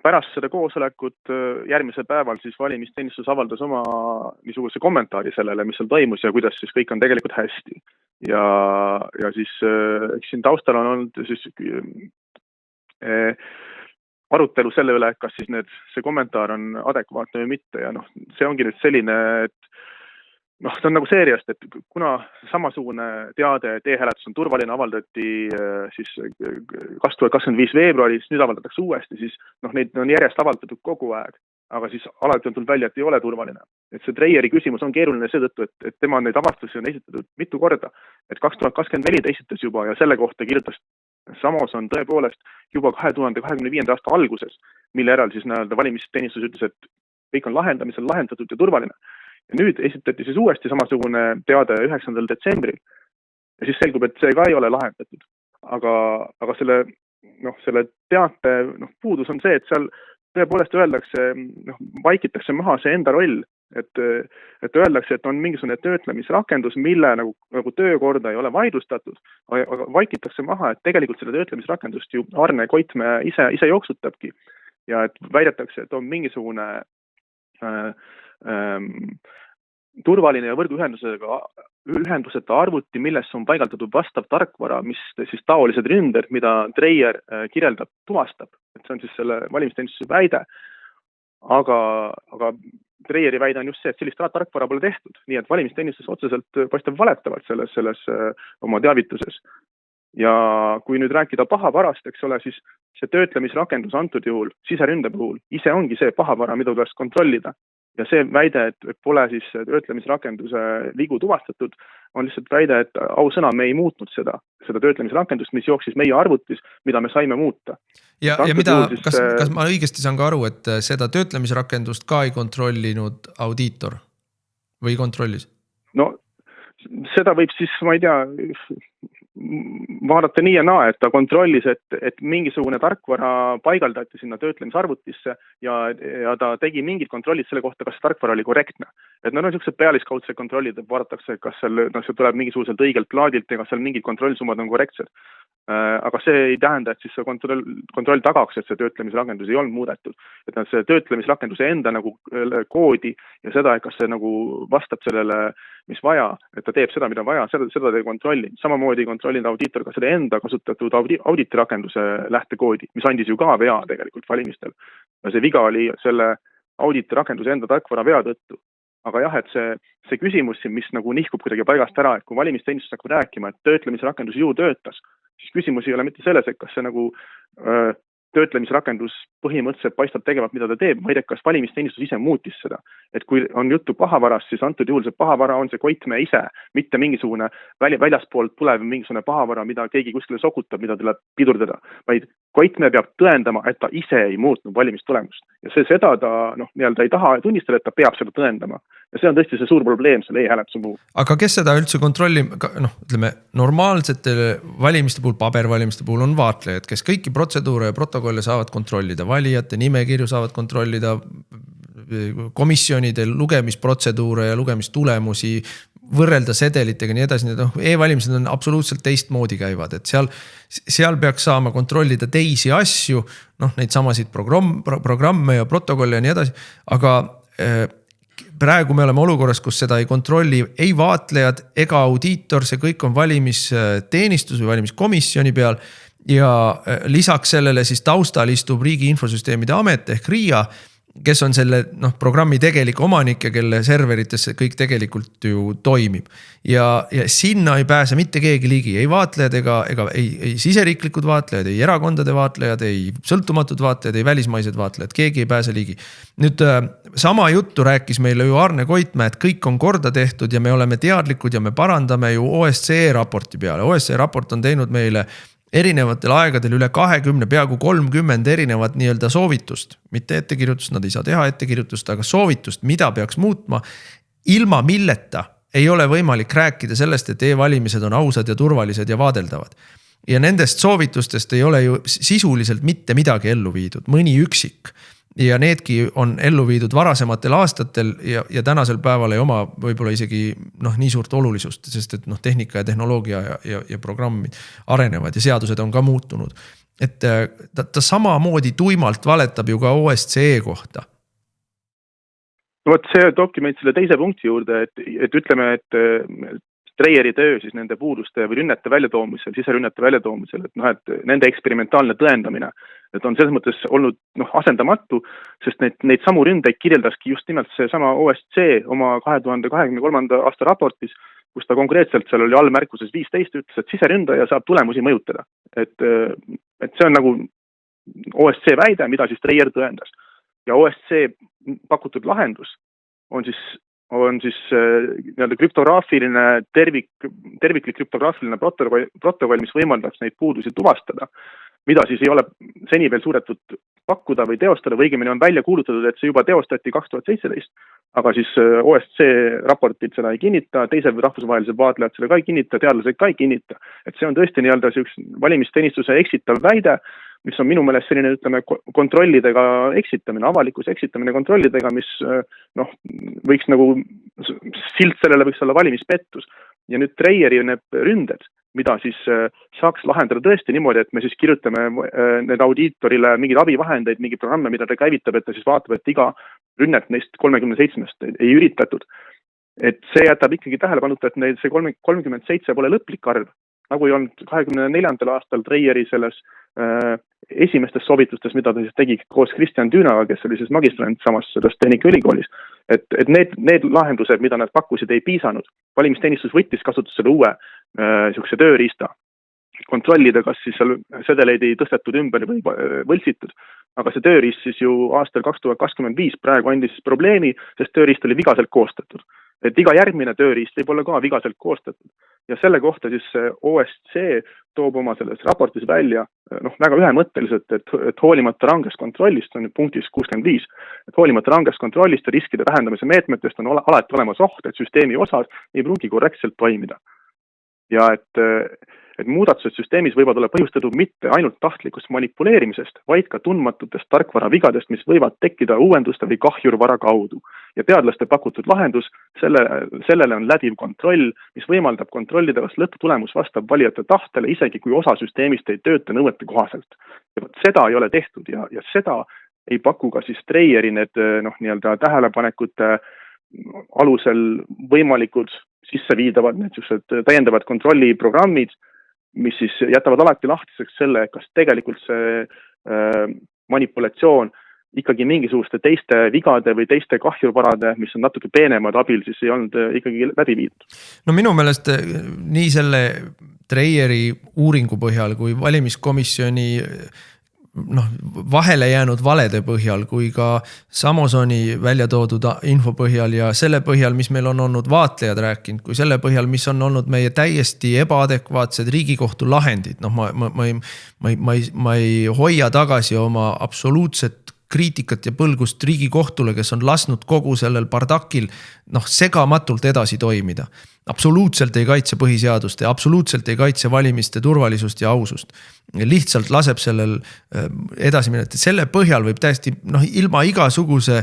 pärast seda koosolekut järgmisel päeval siis valimisteenistus avaldas oma niisuguse kommentaari sellele, mis seal toimus ja kuidas siis kõik on tegelikult hästi. Ja siis eks siin taustal on olnud siis arutelu selle üle, kas siis see kommentaar on adekvaatne või mitte ja noh, see ongi nüüd selline, et noh, see on nagu seeriast, et kuna samasugune teade, et e-hääletus on turvaline, avaldati siis 2025 veebruaris, nüüd avaldatakse uuesti, siis noh, neid on järjest avaldatud kogu aeg, aga siis alati on tulnud välja, et ei ole turvaline. Et see Treieri küsimus on keeruline seetõttu, et tema neid avastusi on esitatud mitu korda, et 2024 ta esitas juba ja selle kohta kirjutas Samos on tõepoolest juba 2025. aasta alguses, mille järel siis valimisteenistus ütles, et kõik on lahendamisel lahendatud ja turvaline. Ja nüüd esitati siis uuesti samasugune teade 9. detsembril ja siis selgub, et see ka ei ole lahendatud. Aga selle teate puudus on see, et seal tõepoolest öeldakse, vaikitakse maha see enda roll, et öeldakse, et on mingisugune töötlemisrakendus, mille nagu töökorda ei ole vaidlustatud, aga vaikitakse maha, et tegelikult selle töötlemisrakendust ju Arne Koitmäe ise jooksutabki ja et väidetakse, et on mingisugune turvaline ja võrguühenduseta arvuti, millesse on paigaldatud vastav tarkvara, mis siis taolised ründed, mida Treier kirjeldab, tuvastab. Et see on siis selle valimisteenistuse väide. Aga Treieri väide on just see, et sellist tarkvara pole tehtud. Nii et valimisteenistus otseselt paistab valetavalt selles oma teavituses. Ja kui nüüd rääkida pahavarast, eks ole, siis see töötlemisrakendus antud juhul, siseründe puhul, ise ongi see pahavara, mida tuleks kontrollida. Ja see väide, et pole siis töötlemisrakenduse vigu tuvastatud, on lihtsalt väide, et ausõna me ei muutnud seda töötlemisrakendust, mis jooksis meie arvutis, mida me saime muuta. Ja kas ma õigesti saan ka aru, et seda töötlemisrakendust ka ei kontrollinud audiitor või kontrollis? No seda võib siis, ma ei tea, vaadata nii ja naa, et ta kontrollis, et mingisugune tarkvara paigaldati sinna töötlemisarvutisse ja ta tegi mingid kontrollid selle kohta, kas tarkvara oli korrektne. Et on niisugused pealiskaudsed kontrollid, et vaadatakse, kas see tuleb mingisuguselt õigelt plaadilt ja kas seal mingid kontrollsummad on korrektsed. Aga see ei tähenda, et siis see kontroll tagaks, et see töötlemisrakendus ei olnud muudetud. Et see töötlemisrakenduse enda koodi ja seda, et kas see vastab sellele, mis vaja, et ta teeb seda, mida vaja, seda ta ei kontrolli. Samamoodi kontrollida audiitor ka selle enda kasutatud auditirakenduse lähtekoodi, mis andis ju ka vea tegelikult valimistel. Ja see viga oli selle auditirakenduse enda tarkvara vea tõttu. Aga jah, et see küsimus, mis nihkub kuidagi paigast ära, et kui valimisteenistus hakkab rääkima, et töötlemisrakendus ju töötas, siis küsimus ei ole mitte selles, et kas see töötlemisrakendus põhimõtteliselt paistab tegevat, mida ta teeb, vaid kas valimisteenistus ise muutis seda. Et kui on juttu pahavarast, siis antud juhul see pahavara on see Koitmäe ise, mitte mingisugune väljaspoolt tulev mingisugune pahavara, mida keegi kuskile sokutab, mida tuleb pidurdada, vaid Koitmäe peab tõendama, et ta ise ei muutnud valimistulemust. Ja seda ta ei taha tunnistada, et ta peab seda tõendama. Ja see on tõesti see suur probleem selle e-hääletuse puhul. Aga kes seda üldse kontrollib, normaalsete valimiste puhul, pabervalimiste puhul on vaatlejad, kes kõiki protseduure ja protokolle saavad kontrollida, valijate nimekirju saavad kontrollida, komisjonide lugemisprotseduure ja lugemistulemusi, võrrelda sedelitega nii edasi, e-valimised on absoluutselt teistmoodi käivad, et seal peaks saama kontrollida teisi asju, neid samasid programme ja protokolle ja nii edasi, aga praegu me oleme olukorras, kus seda ei kontrolli ei vaatlejad ega audiitor, see kõik on valimisteenistus või valimiskomisjoni peal ja lisaks sellele siis taustal istub Riigi Infosüsteemide Amet ehk RIA, kes on selle programmi tegelik omanik ja kelle serveritesse kõik tegelikult ju toimib. Ja sinna ei pääse mitte keegi ligi, ei vaatlejad ega ei siseriiklikud vaatlejad, ei erakondade vaatlejad, ei sõltumatud vaatlejad, ei välismaised vaatlejad, keegi ei pääse ligi. Nüüd sama juttu rääkis meile ju Arne Koitmäe, et kõik on korda tehtud ja me oleme teadlikud ja me parandame ju OSCE raporti peale. OSCE raport on teinud meile erinevatel aegadel üle 20, peaaegu 30 erinevat nii-öelda soovitust, mitte ettekirjutust, nad ei saa teha ettekirjutust, aga soovitust, mida peaks muutma, ilma milleta ei ole võimalik rääkida sellest, et e-valimised on ausad ja turvalised ja vaadeldavad. Ja nendest soovitustest ei ole ju sisuliselt mitte midagi ellu viidud, mõni üksik. ja needki on ellu viidud varasematel aastatel ja tänasel päeval ei oma võib-olla isegi nii suurt olulisust, sest et tehnika ja tehnoloogia ja programmid arenevad ja seadused on ka muutunud. Et ta samamoodi tuimalt valetab ju ka OSCE kohta. No vot, see dokument selle teise punkti juurde, et ütleme, et Treieri töö siis nende puuduste või rünnete väljatoomisel, siserünnete väljatoomisel, et nende eksperimentaalne tõendamine, et on selles mõttes olnud asendamatu, sest neid samu ründeid kirjeldaski just nimelt see sama OSCE oma 2023. aasta raportis, kus ta konkreetselt seal oli allmärkuses 15 ütles, et siseründaja saab tulemusi mõjutada. Et see on nagu OSCE väide, mida siis Treier tõendas. Ja OSCE pakutud lahendus on siis nii-öelda krüptograafiline terviklik krüptograafiline protokoll, mis võimaldaks neid puudusi tuvastada, mida siis ei ole seni veel suudetud pakkuda või teostada, või õigemini on välja kuulutatud, et see juba teostati 2017, aga siis OSCE raportid seda ei kinnita, teised rahvusvahelised vaatlejad seda ka ei kinnita, teadlased ka ei kinnita. Et see on tõesti nii-öelda valimisteenistuse eksitav väide, mis on minu meelest selline, ütleme, kontrollidega eksitamine, avalikus eksitamine kontrollidega, mis võiks nagu silt sellele võiks olla valimispettus. Ja nüüd Treieri need ründed, mida siis saaks lahendada tõesti niimoodi, et me siis kirjutame need audiitorile mingid abivahendeid, mingi programme, mida ta käivitab, et ta siis vaatab, et iga rünnet neist 37 ei üritatud. Et see jätab ikkagi tähelepanuta, et see 37 pole lõplik arv. Nagu ei olnud 24. aastal Treieri selles esimestes soovitustes, mida ta siis tegi koos Kristjan Tüünaga, kes oli siis magistrant samas selles Tehnikaülikoolis. Et need lahendused, mida nad pakkusid, ei piisanud. Valimisteenistus võttis kasutusele uue sihukese tööriista. Kontrollida, kas siis seal sedeleid ei tõstetud ümber või võltsitud. Aga see tööriist siis ju aastal 2025 praegu andis probleemi, sest tööriist oli vigaselt koostatud. Et iga järgmine tööriist võib olla ka vigaselt koostatud. Ja selle kohta siis OSCE toob oma selles raportis välja väga ühemõtteliselt, et hoolimata rangest kontrollist, on punktis 65, et hoolimata rangest kontrollist ja riskide vähendamise meetmetest on alati olemas oht, et süsteemi osad ei pruugi korrektselt toimida. Ja et muudatused süsteemis võivad olla põhjustatud mitte ainult tahtlikust manipuleerimisest, vaid ka tundmatutest tarkvara vigadest, mis võivad tekkida uuenduste või kahjurvara kaudu. Ja teadlaste pakutud lahendus, sellele on läbiv kontroll, mis võimaldab kontrollida, kas lõpptulemus vastab valijate tahtele, isegi kui osa süsteemist ei tööta nõuete kohaselt. Ja seda ei ole tehtud ja seda ei paku ka siis Treieri need nii-öelda tähelepanekute alusel võimalikud sisseviidavad need täiendavad kontrolliprogrammid, mis siis jätavad alati lahtiseks selle, kas tegelikult see manipulatsioon ikkagi mingisuguste teiste vigade või teiste kahjurvarade, mis on natuke peenemad abil, siis ei olnud ikkagi läbi viidud. No minu meelest nii selle Treieri uuringu põhjal kui valimiskomisjoni vahele jäänud valede põhjal, kui ka Samosoni välja toodud info põhjal ja selle põhjal, mis meil on olnud vaatlejad rääkinud, kui selle põhjal, mis on olnud meie täiesti ebaadekvaatsed Riigikohtu lahendid. Ma ei hoia tagasi oma absoluutset kriitikat ja põlgust Riigikohtule, kes on lasknud kogu sellel bardakil segamatult edasi toimida. Absoluutselt ei kaitse põhiseadust ja absoluutselt ei kaitse valimiste turvalisust ja ausust. Lihtsalt laseb sellel edasi minna. Selle põhjal võib täiesti ilma igasuguse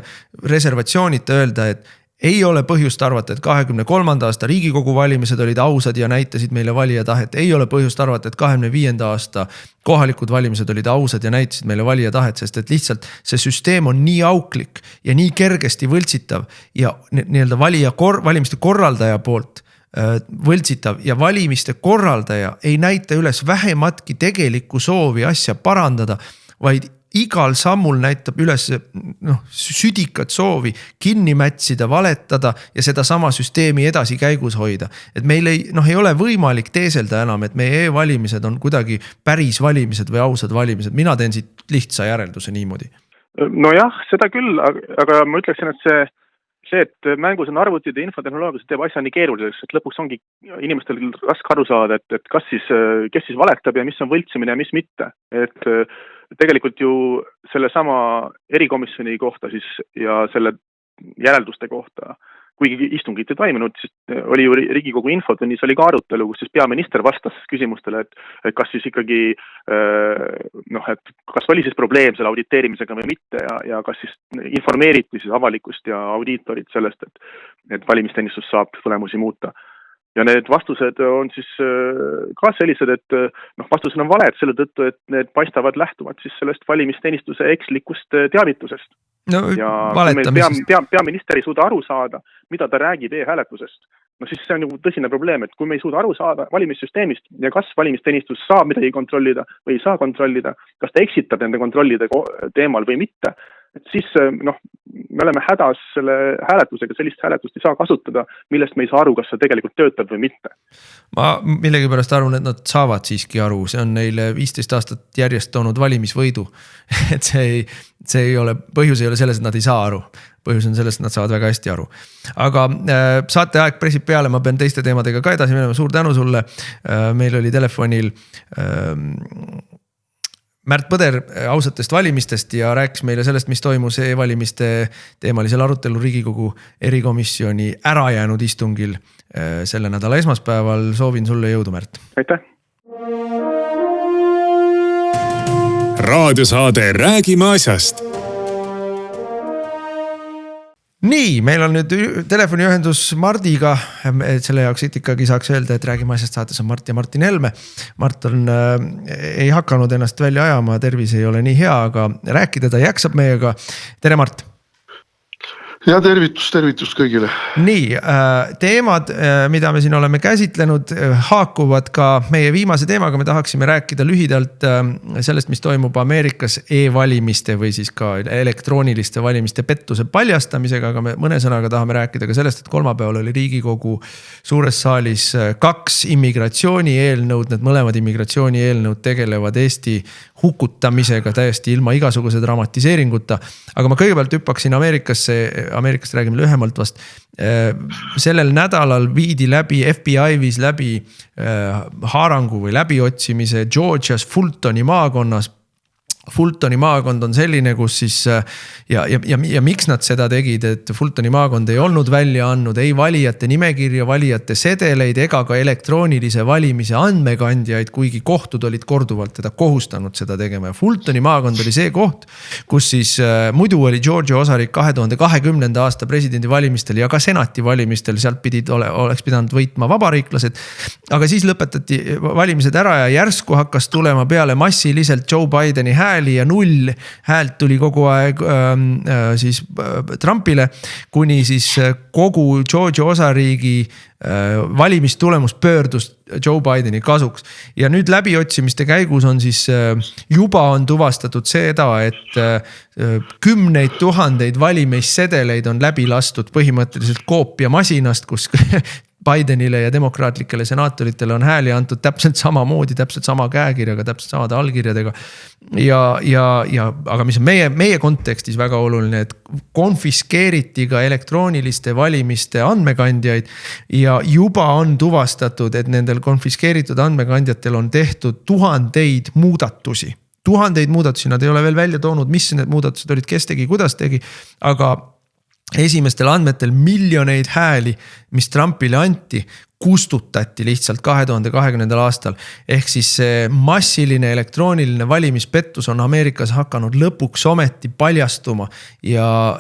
reservatsioonita öelda, et ei ole põhjust arvata, et 23. aasta Riigikogu valimised olid ausad ja näitasid meile valija tahet. Ei ole põhjust arvata, et 25. aasta kohalikud valimised olid ausad ja näitasid meile valija tahet, sest et lihtsalt see süsteem on nii auklik ja nii kergesti võltsitav ja nii-öelda valimiste korraldaja poolt võltsitav ja valimiste korraldaja ei näita üles vähematki tegelikku soovi asja parandada, vaid igal sammul näitab üles südikat soovi kinni mätsida, valetada ja seda sama süsteemi edasi käigus hoida. Et meil ei ole võimalik teeselda enam, et meie e-valimised on kuidagi päris valimised või ausad valimised. Mina teen siit lihtsa järelduse niimoodi. Nojah, seda küll, aga ma ütleksin, et see, et mängus on arvutid ja infotehnoloogias teeb asja nii keeruliseks, et lõpuks ongi inimestel raske aru saada, et kes siis valetab ja mis on võltsimine ja mis mitte. Et tegelikult ju selle sama erikomisjoni kohta siis ja selle järelduste kohta kuigi istungit ei toimunud, siis oli ju Riigikogu infotunnis oli ka arutelu, kus siis peaminister vastas küsimustele, et kas siis ikkagi et kas oli siis probleem selle auditeerimisega või mitte ja kas siis informeeriti siis avalikkust ja audiitorid sellest, et valimisteenistus saab tulemusi muuta. Ja need vastused on siis ka sellised, et vastused on valed selle tõttu, et need paistavad lähtuvad siis sellest valimisteenistuse ekslikust teavitusest. No, ja peaminister ei suuda aru saada, mida ta räägib e-hääletusest. Siis see on ju tõsine probleem, et kui me ei suuda aru saada valimissüsteemist ja kas valimisteenistus saab midagi kontrollida või ei saa kontrollida, kas ta eksitab nende kontrollide teemal või mitte, et siis me oleme hädas selle hääletusega, sellist hääletust ei saa kasutada, millest me ei saa aru, kas see tegelikult töötab või mitte. Ma millegipärast arvan, et nad saavad siiski aru, see on neile 15 aastat järjest toonud valimisvõidu. Et see ei ole, põhjus ei ole selles, et nad ei saa aru. Põhjus on selles, et nad saavad väga hästi aru. Aga saate aeg pressib peale, ma pean teiste teemadega ka edasi minema, suur tänu sulle. Meil oli telefonil Märt Põder ausatest valimistest ja rääkis meile sellest, mis toimus e-valimiste teemalisel arutelul Riigikogu erikomisjoni ärajäänud istungil selle nädala esmaspäeval. Soovin sulle jõudu, Märt. Aitäh! Raadiosaade Räägime asjast. Nii, meil on nüüd telefoniühendus Mardiga, et selle jaoks ikkagi saaks öelda, et Räägime asjast saates on Mart ja Martin Helme. Mart ei hakanud ennast välja ajama, tervis ei ole nii hea, aga rääkida ta jaksab meiega. Tere, Mart! Ja tervitus kõigile. Nii, teemad, mida me siin oleme käsitlenud, haakuvad ka meie viimase teemaga. Me tahaksime rääkida lühidalt sellest, mis toimub Ameerikas e-valimiste või siis ka elektrooniliste valimiste pettuse paljastamisega, aga me mõne sõnaga tahame rääkida ka sellest, et kolmapäeval oli Riigikogu suures saalis 2 immigratsiooni eelnõud. Need mõlemad immigratsiooni eelnõud tegelevad Eesti hukutamisega täiesti ilma igasuguse dramatiseeringuta. Aga ma kõigepealt hüppaksin Ameerikast räägime lühemalt vast. Sellel nädalal viidi läbi, FBI viis läbi haarangu või läbiotsimise Georgias Fultoni maakonnas. Fultoni maakond on selline, kus siis ja miks nad seda tegid, et Fultoni maakond ei olnud välja andnud ei valijate nimekirja, valijate sedeleid ega ka elektroonilise valimise andmekandjaid, kuigi kohtud olid korduvalt teda kohustanud seda tegema. Ja Fultoni maakond oli see koht, kus siis muidu oli Georgia osariik 2020. aasta presidendi valimistel ja ka senati valimistel, sealt oleks pidanud võitma vabariiklased, aga siis lõpetati valimised ära ja järsku hakkas tulema peale massiliselt Joe Bideni hääli ja 0 häält tuli kogu aeg siis Trumpile, kuni siis kogu Georgia osariigi valimistulemus pöördus Joe Bideni kasuks. Ja nüüd läbiotsimiste käigus on siis juba on tuvastatud seda, et 10 000 valimissedeleid on läbi lastud põhimõtteliselt koopia masinast, kus Bidenile ja demokraatlikele senaatoritele on hääli antud täpselt samamoodi, täpselt sama käekirjaga, täpselt samade allkirjadega. Aga mis on meie kontekstis väga oluline, et konfiskeeriti ka elektrooniliste valimiste andmekandjaid ja juba on tuvastatud, et nendel konfiskeeritud andmekandjatel on tehtud 1000 muudatusi. 1000 muudatusi, nad ei ole veel välja toonud, mis need muudatused olid, kes tegi, kuidas tegi, aga esimestel andmetel miljoneid hääli, mis Trumpile anti, kustutati lihtsalt 2020. aastal. Ehk siis see massiline elektrooniline valimispettus on Ameerikas hakanud lõpuks ometi paljastuma ja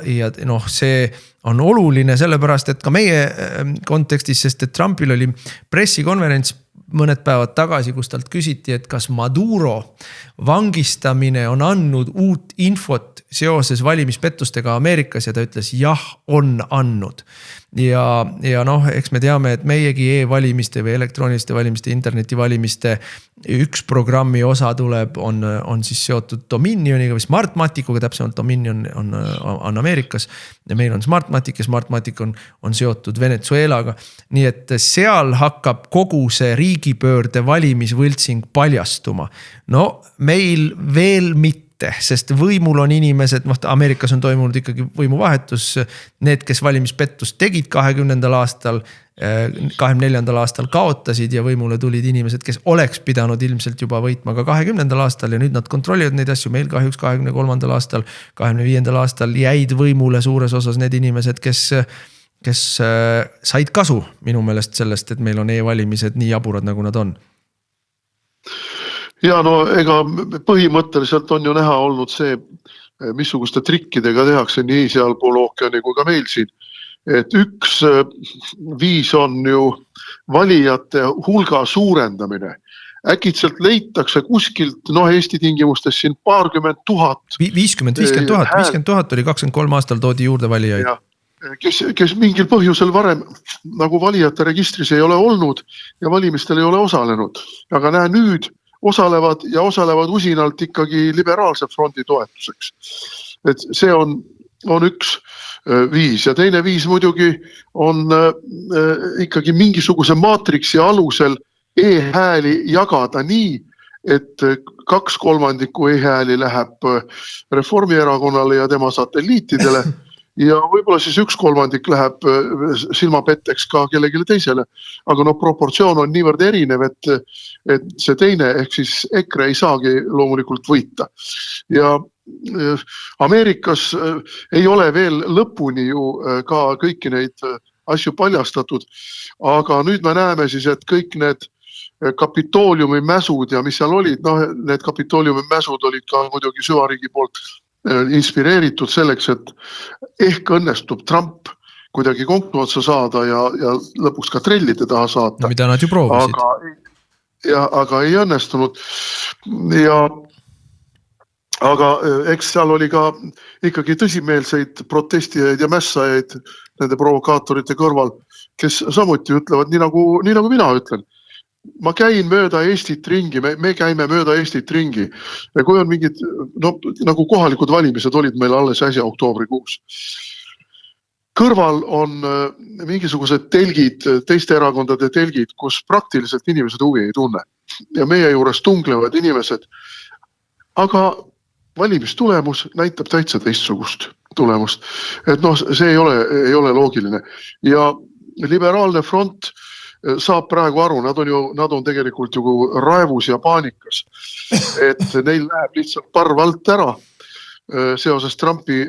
see on oluline sellepärast, et ka meie kontekstis, sest et Trumpil oli pressikonverents mõned päevad tagasi, kus talt küsiti, et kas Maduro vangistamine on andnud uut infot seoses valimispettustega Ameerikas ja ta ütles jah, on andnud. Ja eks me teame, et meiegi e-valimiste või elektrooniliste valimiste, internetivalimiste üks programmi osa tuleb, on siis seotud Dominioniga või Smartmatikuga, täpsemalt Dominion on Ameerikas ja meil on Smartmatic ja Smartmatic on seotud Venezuelaga. Nii et seal hakkab kogu see riigipöörde valimisvõltsing paljastuma. No meil veel mitte. Sest võimul on inimesed, Ameerikas on toimunud ikkagi võimuvahetus, need, kes valimispettust tegid 20. aastal, 24. aastal kaotasid ja võimule tulid inimesed, kes oleks pidanud ilmselt juba võitma ka 20. aastal ja nüüd nad kontrollivad neid asju. Meil kahjuks 23. aastal, 25. aastal jäid võimule suures osas need inimesed, kes kes said kasu minu meelest sellest, et meil on e-valimised nii jaburad, nagu nad on. Ja no ega põhimõtteliselt on ju näha olnud see, missuguste trikkidega tehakse nii sealpool ookeani kui ka meil siin. Et üks viis on ju valijate hulga suurendamine. Äkitselt leitakse kuskilt, Eesti tingimustes siin 20 000. 50 000 oli 23 aastal toodi juurde valijaid. Kes mingil põhjusel varem nagu valijate registris ei ole olnud ja valimistel ei ole osalenud. Aga näe nüüd osalevad usinalt ikkagi liberaalse frondi toetuseks. Et see on üks viis ja teine viis muidugi on ikkagi mingisuguse maatriksi alusel e-hääli jagada nii, et 2/3 e-hääli läheb Reformierakonnale ja tema satelliitidele ja võib-olla siis 1/3 läheb silmapetteks ka kellegile teisele. Aga proportsioon on niivõrd erinev, et see teine ehk siis EKRE ei saagi loomulikult võita. Ja Ameerikas ei ole veel lõpuni ju ka kõiki neid asju paljastatud, aga nüüd me näeme siis, et kõik need kapitooliumi mäsud ja mis seal olid, need kapitooliumi mäsud olid ka muidugi süvariigi poolt inspireeritud selleks, et ehk õnnestub Trump kuidagi konku otsa saada ja lõpuks ka trellide taha saata. No, mida nad ju proovisid. Aga ei õnnestunud. Aga eks seal oli ka ikkagi tõsimeelseid protestijaid ja mässajaid nende provokaatorite kõrval, kes samuti ütlevad, nii nagu mina ütlen. Ma käin mööda Eestit ringi, me käime mööda Eestit ringi. Ja kui on mingid, nagu kohalikud valimised olid meil alles äsja oktoobrikuus. Kõrval on mingisugused telgid, teiste erakondade telgid, kus praktiliselt inimesed huvi ei tunne. Ja meie juures tunglevad inimesed. Aga valimistulemus näitab täitsa teistsugust tulemust. Et see ei ole loogiline. Ja liberaalne front saab praegu aru, nad on tegelikult ju raevus ja paanikas, et neil läheb lihtsalt parv alt ära seoses Trumpi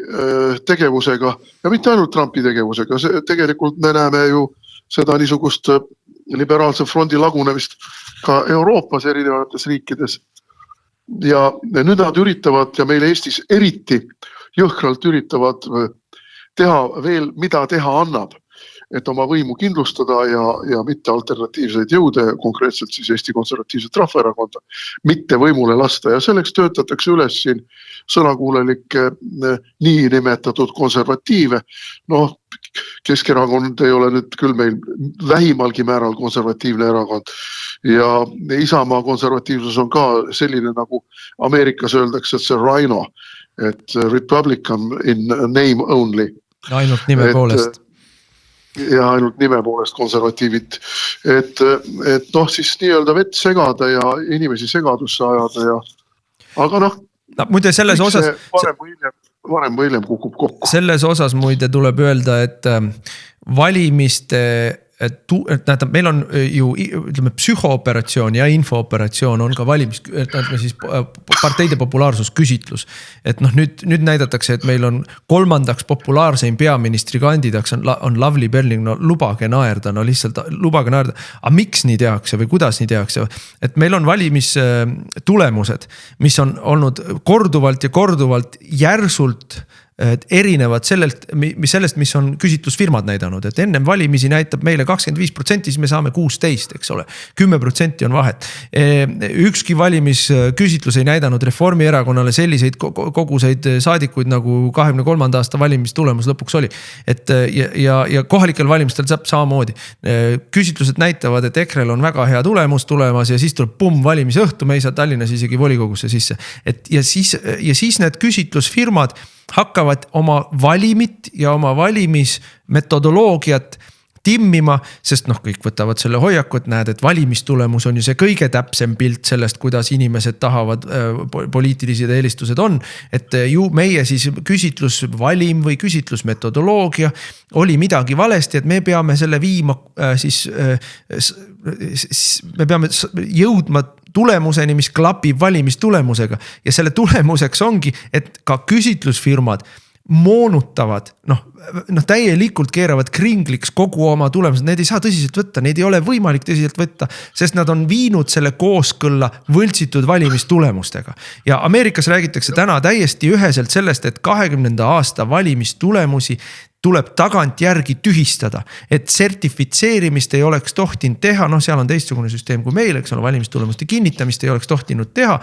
tegevusega ja mitte ainult Trumpi tegevusega, tegelikult me näeme ju seda niisugust liberaalse frondi lagunemist ka Euroopas erinevates riikides ja nüüd nad üritavad ja meil Eestis eriti jõhkralt üritavad teha veel, mida teha annab, et oma võimu kindlustada ja mitte alternatiivseid jõude, konkreetselt siis Eesti Konservatiivset Rahvaerakonda, mitte võimule lasta ja selleks töötatakse üles siin sõnakuulelikke nii nimetatud konservatiive. Keskerakond ei ole nüüd küll meil vähimalgi määral konservatiivne erakond ja Isamaa konservatiivsus on ka selline nagu Ameerikas öeldakse, et see rhino, et Republican in name only. Ainult nime poolest. Ja ainult nime poolest konservatiivid, et siis nii-öelda vett segada ja inimesi segadusse ajada ja aga muide selles osas varem või hiljem kukub kokku. Selles osas muide tuleb öelda, et valimiste meil on ju psühhooperatsioon ja infooperatsioon on ka parteide populaarsusküsitlus. Et nüüd näidatakse, et meil on 3. populaarseim peaministri kandidaks on Lavly Perling, lubage naerda, lihtsalt lubage naerda. Aga miks nii tehakse või kuidas nii tehakse? Et meil on valimistulemused, mis on olnud korduvalt ja korduvalt järsult erinevad sellest, mis on küsitlusfirmad näidanud, et ennem valimisi näitab meile 25%, siis me saame 16, eks ole. 10% on vahet. Ükski valimisküsitlus ei näidanud Reformierakonnale selliseid koguseid saadikuid, nagu 23. aasta valimistulemus lõpuks oli. Ja kohalikel valimistel saab samamoodi. Küsitlused näitavad, et EKRE-l on väga hea tulemus tulemas ja siis tuleb valimise õhtu, me ei saa Tallinnas isegi volikogusse sisse. Ja siis need küsitlusfirmad hakkavad oma valimit ja oma valimismetodoloogiat timmima, sest kõik võtavad selle hoiaku, et näed, et valimistulemus on ju see kõige täpsem pilt sellest, kuidas inimesed tahavad poliitilised eelistused on. Et ju meie siis küsitlusvalim või küsitlusmetodoloogia oli midagi valesti, et me peame selle viima me peame jõudma tulemuseni, mis klapib valimistulemusega ja selle tulemuseks ongi, et ka küsitlusfirmad moonutavad, täielikult keeravad kringliks kogu oma tulemused, need ei saa tõsiselt võtta, neid ei ole võimalik tõsiselt võtta, sest nad on viinud selle kooskõlla võltsitud valimistulemustega. Ja Ameerikas räägitakse täna täiesti üheselt sellest, et 2020. aasta valimistulemusi tuleb tagantjärgi tühistada, et sertifitseerimist ei oleks tohtinud teha, seal on teistsugune süsteem kui meil, eks ole, valimistulemuste kinnitamist ei oleks tohtinud teha,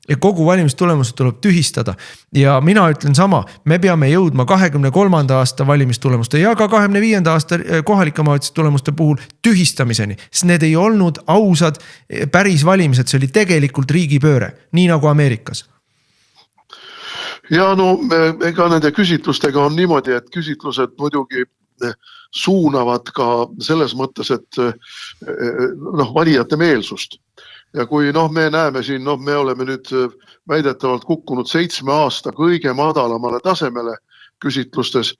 ja kogu valimistulemused tuleb tühistada. Ja mina ütlen sama, me peame jõudma 23. aasta valimistulemuste ja ka 25. aasta kohalike omavalitsuste tulemuste puhul tühistamiseni, sest need ei olnud ausad päris valimised, see oli tegelikult riigipööre, nii nagu Ameerikas. Ja ega nende küsitlustega on niimoodi, et küsitlused muidugi suunavad ka selles mõttes, et valijate meelsust. Ja kui me näeme siin, me oleme nüüd väidetavalt kukkunud 7 aasta kõige madalamale tasemele küsitlustes,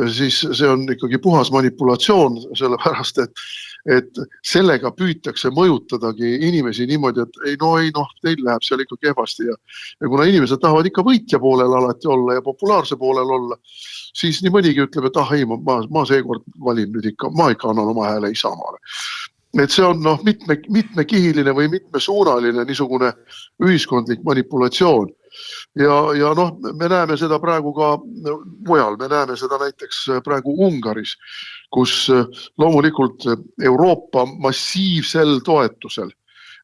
siis see on ikkagi puhas manipulatsioon, sellepärast, et sellega püütakse mõjutadagi inimesi niimoodi, et teil läheb seal ikka kehvasti ja kuna inimesed tahavad ikka võitja poolel alati olla ja populaarse poolel olla, siis nii mõnigi ütleb, et ma seekord valin nüüd ikka, ma ikka annan oma hääle Isamaale. Et see on mitmekihiline või mitmesuunaline niisugune ühiskondlik manipulatsioon. Ja me näeme seda praegu ka mujal, me näeme seda näiteks praegu Ungaris, kus loomulikult Euroopa massiivsel toetusel,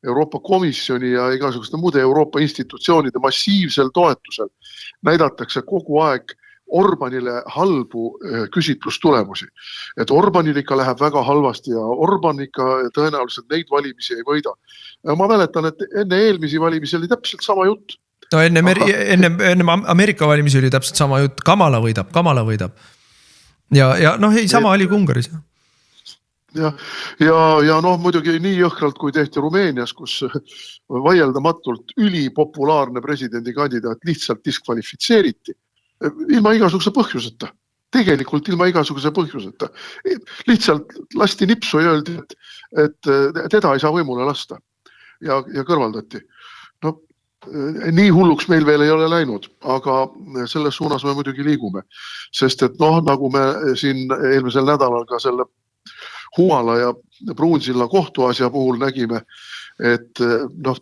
Euroopa Komisjoni ja igasuguste muude Euroopa institutsioonide massiivsel toetusel näidatakse kogu aeg Orbanile halbu küsitlustulemusi. Et Orbanil ikka läheb väga halvasti ja Orban ikka tõenäoliselt neid valimisi ei võida. Ja ma mäletan, et enne eelmisi valimisi oli täpselt sama jutt. Enne Ameerika valimisi oli täpselt sama jutt, Kamala võidab. Ja sama oli Ungaris. Ja muidugi nii jõhkralt, kui tehti Rumeenias, kus vaieldamatult ülipopulaarne presidendikandidaat lihtsalt diskvalifitseeriti. Ilma igasuguse põhjuseta. Tegelikult ilma igasuguse põhjuseta. Lihtsalt lasti nipsu ja öeldi, et teda ei saa võimule lasta. Ja kõrvaldati. Nii hulluks meil veel ei ole läinud, aga selles suunas me muidugi liigume. Sest et nagu me siin eelmisel nädalal ka selle Humala ja Pruunsilla kohtuasja puhul nägime, et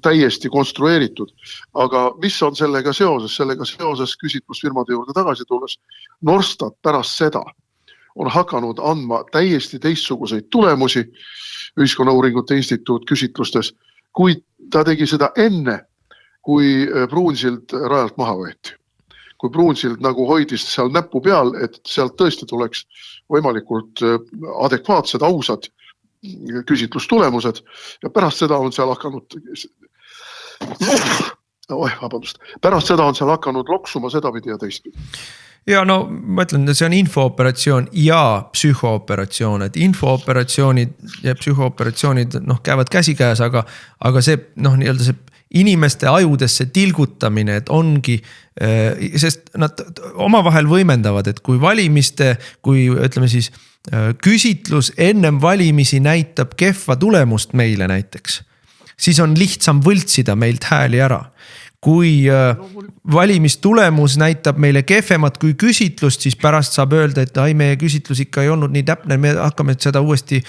täiesti konstrueeritud. Aga mis on sellega seoses? Sellega seoses küsitlusfirmade juurde tagasi tulles, Norstat pärast seda on hakanud andma täiesti teistsuguseid tulemusi Ühiskonnauuringute Instituut küsitlustes, kui ta tegi seda enne, kui Pruunsild rajalt maha võeti. Kui Pruunsild nagu hoidis seal näppu peal, et sealt tõesti tuleks võimalikult adekvaatsed, ausad küsitlustulemused ja pärast seda on seal hakanud loksuma sedapidi ja teistpidi. Ja ma ütlen, et see on infooperatsioon ja psühhooperatsioon, et infooperatsioonid ja psühhooperatsioonid käivad käsikäes, aga see nii-öelda see inimeste ajudesse tilgutamine, et ongi, sest nad omavahel võimendavad, et kui kui ütleme siis küsitlus ennem valimisi näitab kehva tulemust meile näiteks, siis on lihtsam võltsida meilt hääli ära. Kui valimistulemus näitab meile kehvemat kui küsitlust, siis pärast saab öelda, et meie küsitlus ikka ei olnud nii täpne, me hakkame seda uuesti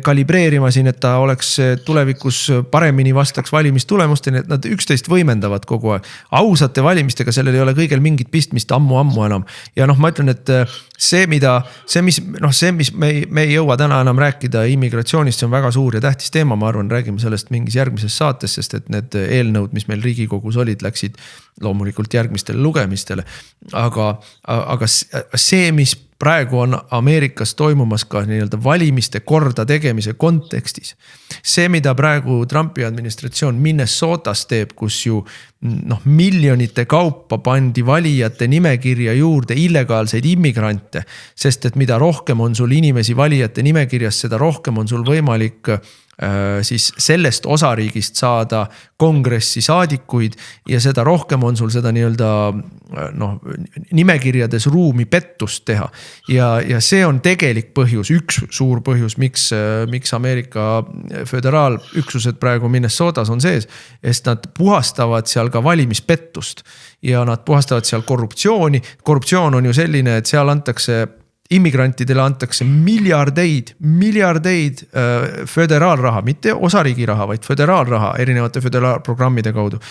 kalibreerima siin, et ta oleks tulevikus paremini vastaks valimistulemusteni, et nad üksteist võimendavad kogu aeg. Ausate valimistega sellel ei ole kõigel mingit pistmist ammu enam. Ja ma ütlen, et mis me ei jõua täna enam rääkida immigratsioonist, see on väga suur ja tähtis teema, ma arvan, räägime sellest mingis järgmises saates, sest et need eelnõud, mis meil Riigikogus olid, läksid loomulikult järgmistele lugemistele, aga see, mis praegu on Ameerikas toimumas ka nii-öelda valimiste korda tegemise kontekstis, see, mida praegu Trumpi administratsioon Minnesotas teeb, kus ju miljonite kaupa pandi valijate nimekirja juurde illegaalseid immigrante, sest et mida rohkem on sul inimesi valijate nimekirjas, seda rohkem on sul võimalik siis sellest osariigist saada kongressi saadikuid ja seda rohkem on sul seda nii-öelda nimekirjades ruumi pettust teha. Ja see on tegelik põhjus, üks suur põhjus, miks Ameerika föderaalüksused praegu Minnesotas on sees, sest nad puhastavad seal ka valimispettust ja nad puhastavad seal korruptsiooni. Korruptsioon on ju selline, et seal immigrantidele antakse miljardeid föderaalraha, mitte osariigi raha, vaid föderaalraha erinevate föderaalprogrammide kaudu.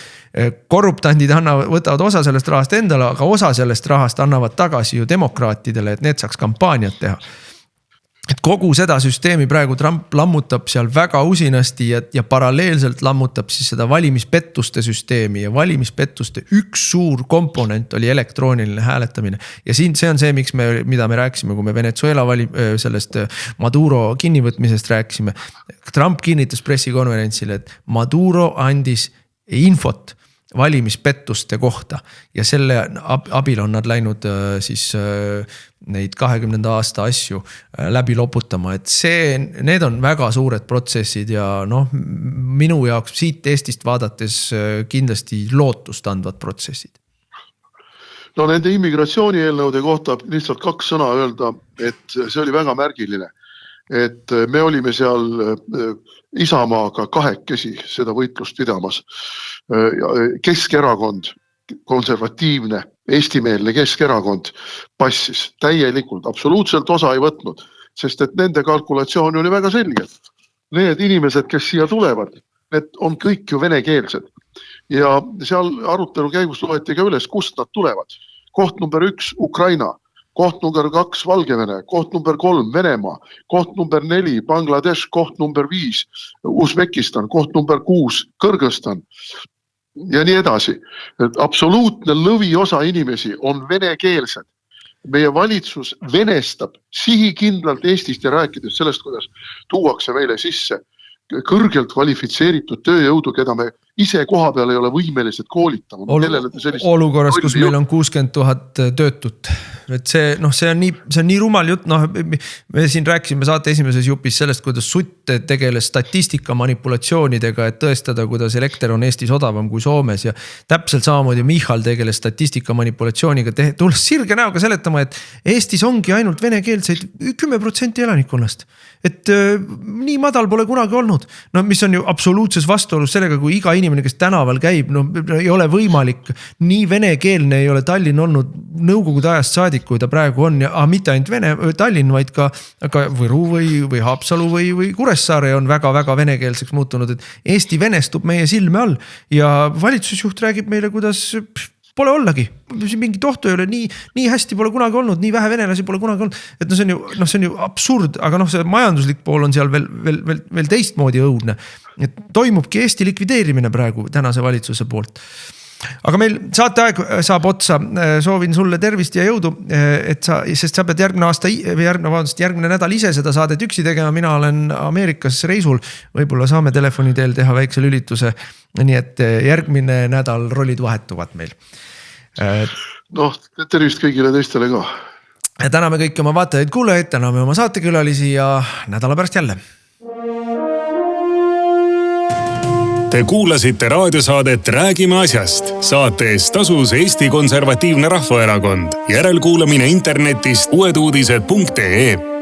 Korruptandid võtavad osa sellest rahast endale, aga osa sellest rahast annavad tagasi ju demokraatidele, et need saaks kampaaniat teha. Et kogu seda süsteemi praegu Trump lammutab seal väga usinasti ja paralleelselt lammutab siis seda valimispettuste süsteemi ja valimispettuste üks suur komponent oli elektrooniline hääletamine. Ja siin see on see, mida me rääkisime, kui me Venezuela sellest Maduro kinnivõtmisest rääkisime. Trump kinnitas pressikonverentsile, et Maduro andis infot valimispettuste kohta ja selle abil on nad läinud siis neid 20. aasta asju läbi loputama, et need on väga suured protsessid ja minu jaoks siit Eestist vaadates kindlasti lootust andvad protsessid. No nende immigratsioonieelnõude kohta lihtsalt 2 sõna öelda, et see oli väga märgiline, et me olime seal Isamaaga kahekesi seda võitlust pidamas. Keskerakond, konservatiivne, eestimeelne Keskerakond passis täielikult, absoluutselt osa ei võtnud, sest et nende kalkulatsioon oli väga selge. Need inimesed, kes siia tulevad, need on kõik ju venekeelsed. Ja seal arutelu käigus loeti ka üles, kust nad tulevad. Koht number 1 Ukraina, koht number 2 Valgevene, koht number 3 Venemaa, koht number 4 Bangladesh, koht number 5 Usbekistan, koht number 6 Kõrgõzstan ja nii edasi. Absoluutne lõviosa inimesi on venekeelsed. Meie valitsus venestab sihikindlalt Eestist ja rääkides sellest, kuidas tuuakse meile sisse kõrgelt kvalifitseeritud tööjõudu, keda me ise koha peal ei ole võimelised koolitama. Olukorras, kus meil on 60 000 töötut. Et see on nii rumal jutt. Me siin rääkisime saate esimeses jupis sellest, kuidas Sutt tegeles statistika manipulatsioonidega, et tõestada, kuidas elekter on Eestis odavam kui Soomes ja täpselt samamoodi Michal tegeles statistika manipulatsiooniga, tulles sirge näoga seletama, et Eestis ongi ainult venekeelseid 10% elanikkonnast. Et nii madal pole kunagi olnud. Mis on ju absoluutses vastuolus sellega, kui iga inimene, kes tänaval käib, ei ole võimalik, nii venekeelne ei ole Tallinn olnud nõukogude ajast saadik, kui ta praegu on, ja mitte ainult Tallinn, vaid ka Võru või Haapsalu või Kuressaare on väga-väga venekeelseks muutunud, et Eesti venestub meie silme all ja valitsusjuht räägib meile, kuidas pole ollagi, mingi tohtu ei ole, nii hästi pole kunagi olnud, nii vähe venelasi pole kunagi olnud, et see on ju absurd, aga see majanduslik pool on seal veel teistmoodi õudne, et toimubki Eesti likvideerimine praegu tänase valitsuse poolt. Aga meil saateaeg saab otsa, soovin sulle tervist ja jõudu, sest sa pead järgmine nädal ise seda saadet üksi tegema, mina olen Ameerikas reisul, võib-olla saame telefoni teel teha väikse lülituse, nii et järgmine nädal rollid vahetuvad meil. Tervist kõigile teistele ka. Täname kõiki oma vaatajaid kuulajaid, täname oma saatekülalisi ja nädala pärast jälle. Te kuulasite raadiosaadet Räägime asjast. Saate eest tasus Eesti Konservatiivne Rahvaerakond. Järelkuulamine internetist uueduudised.ee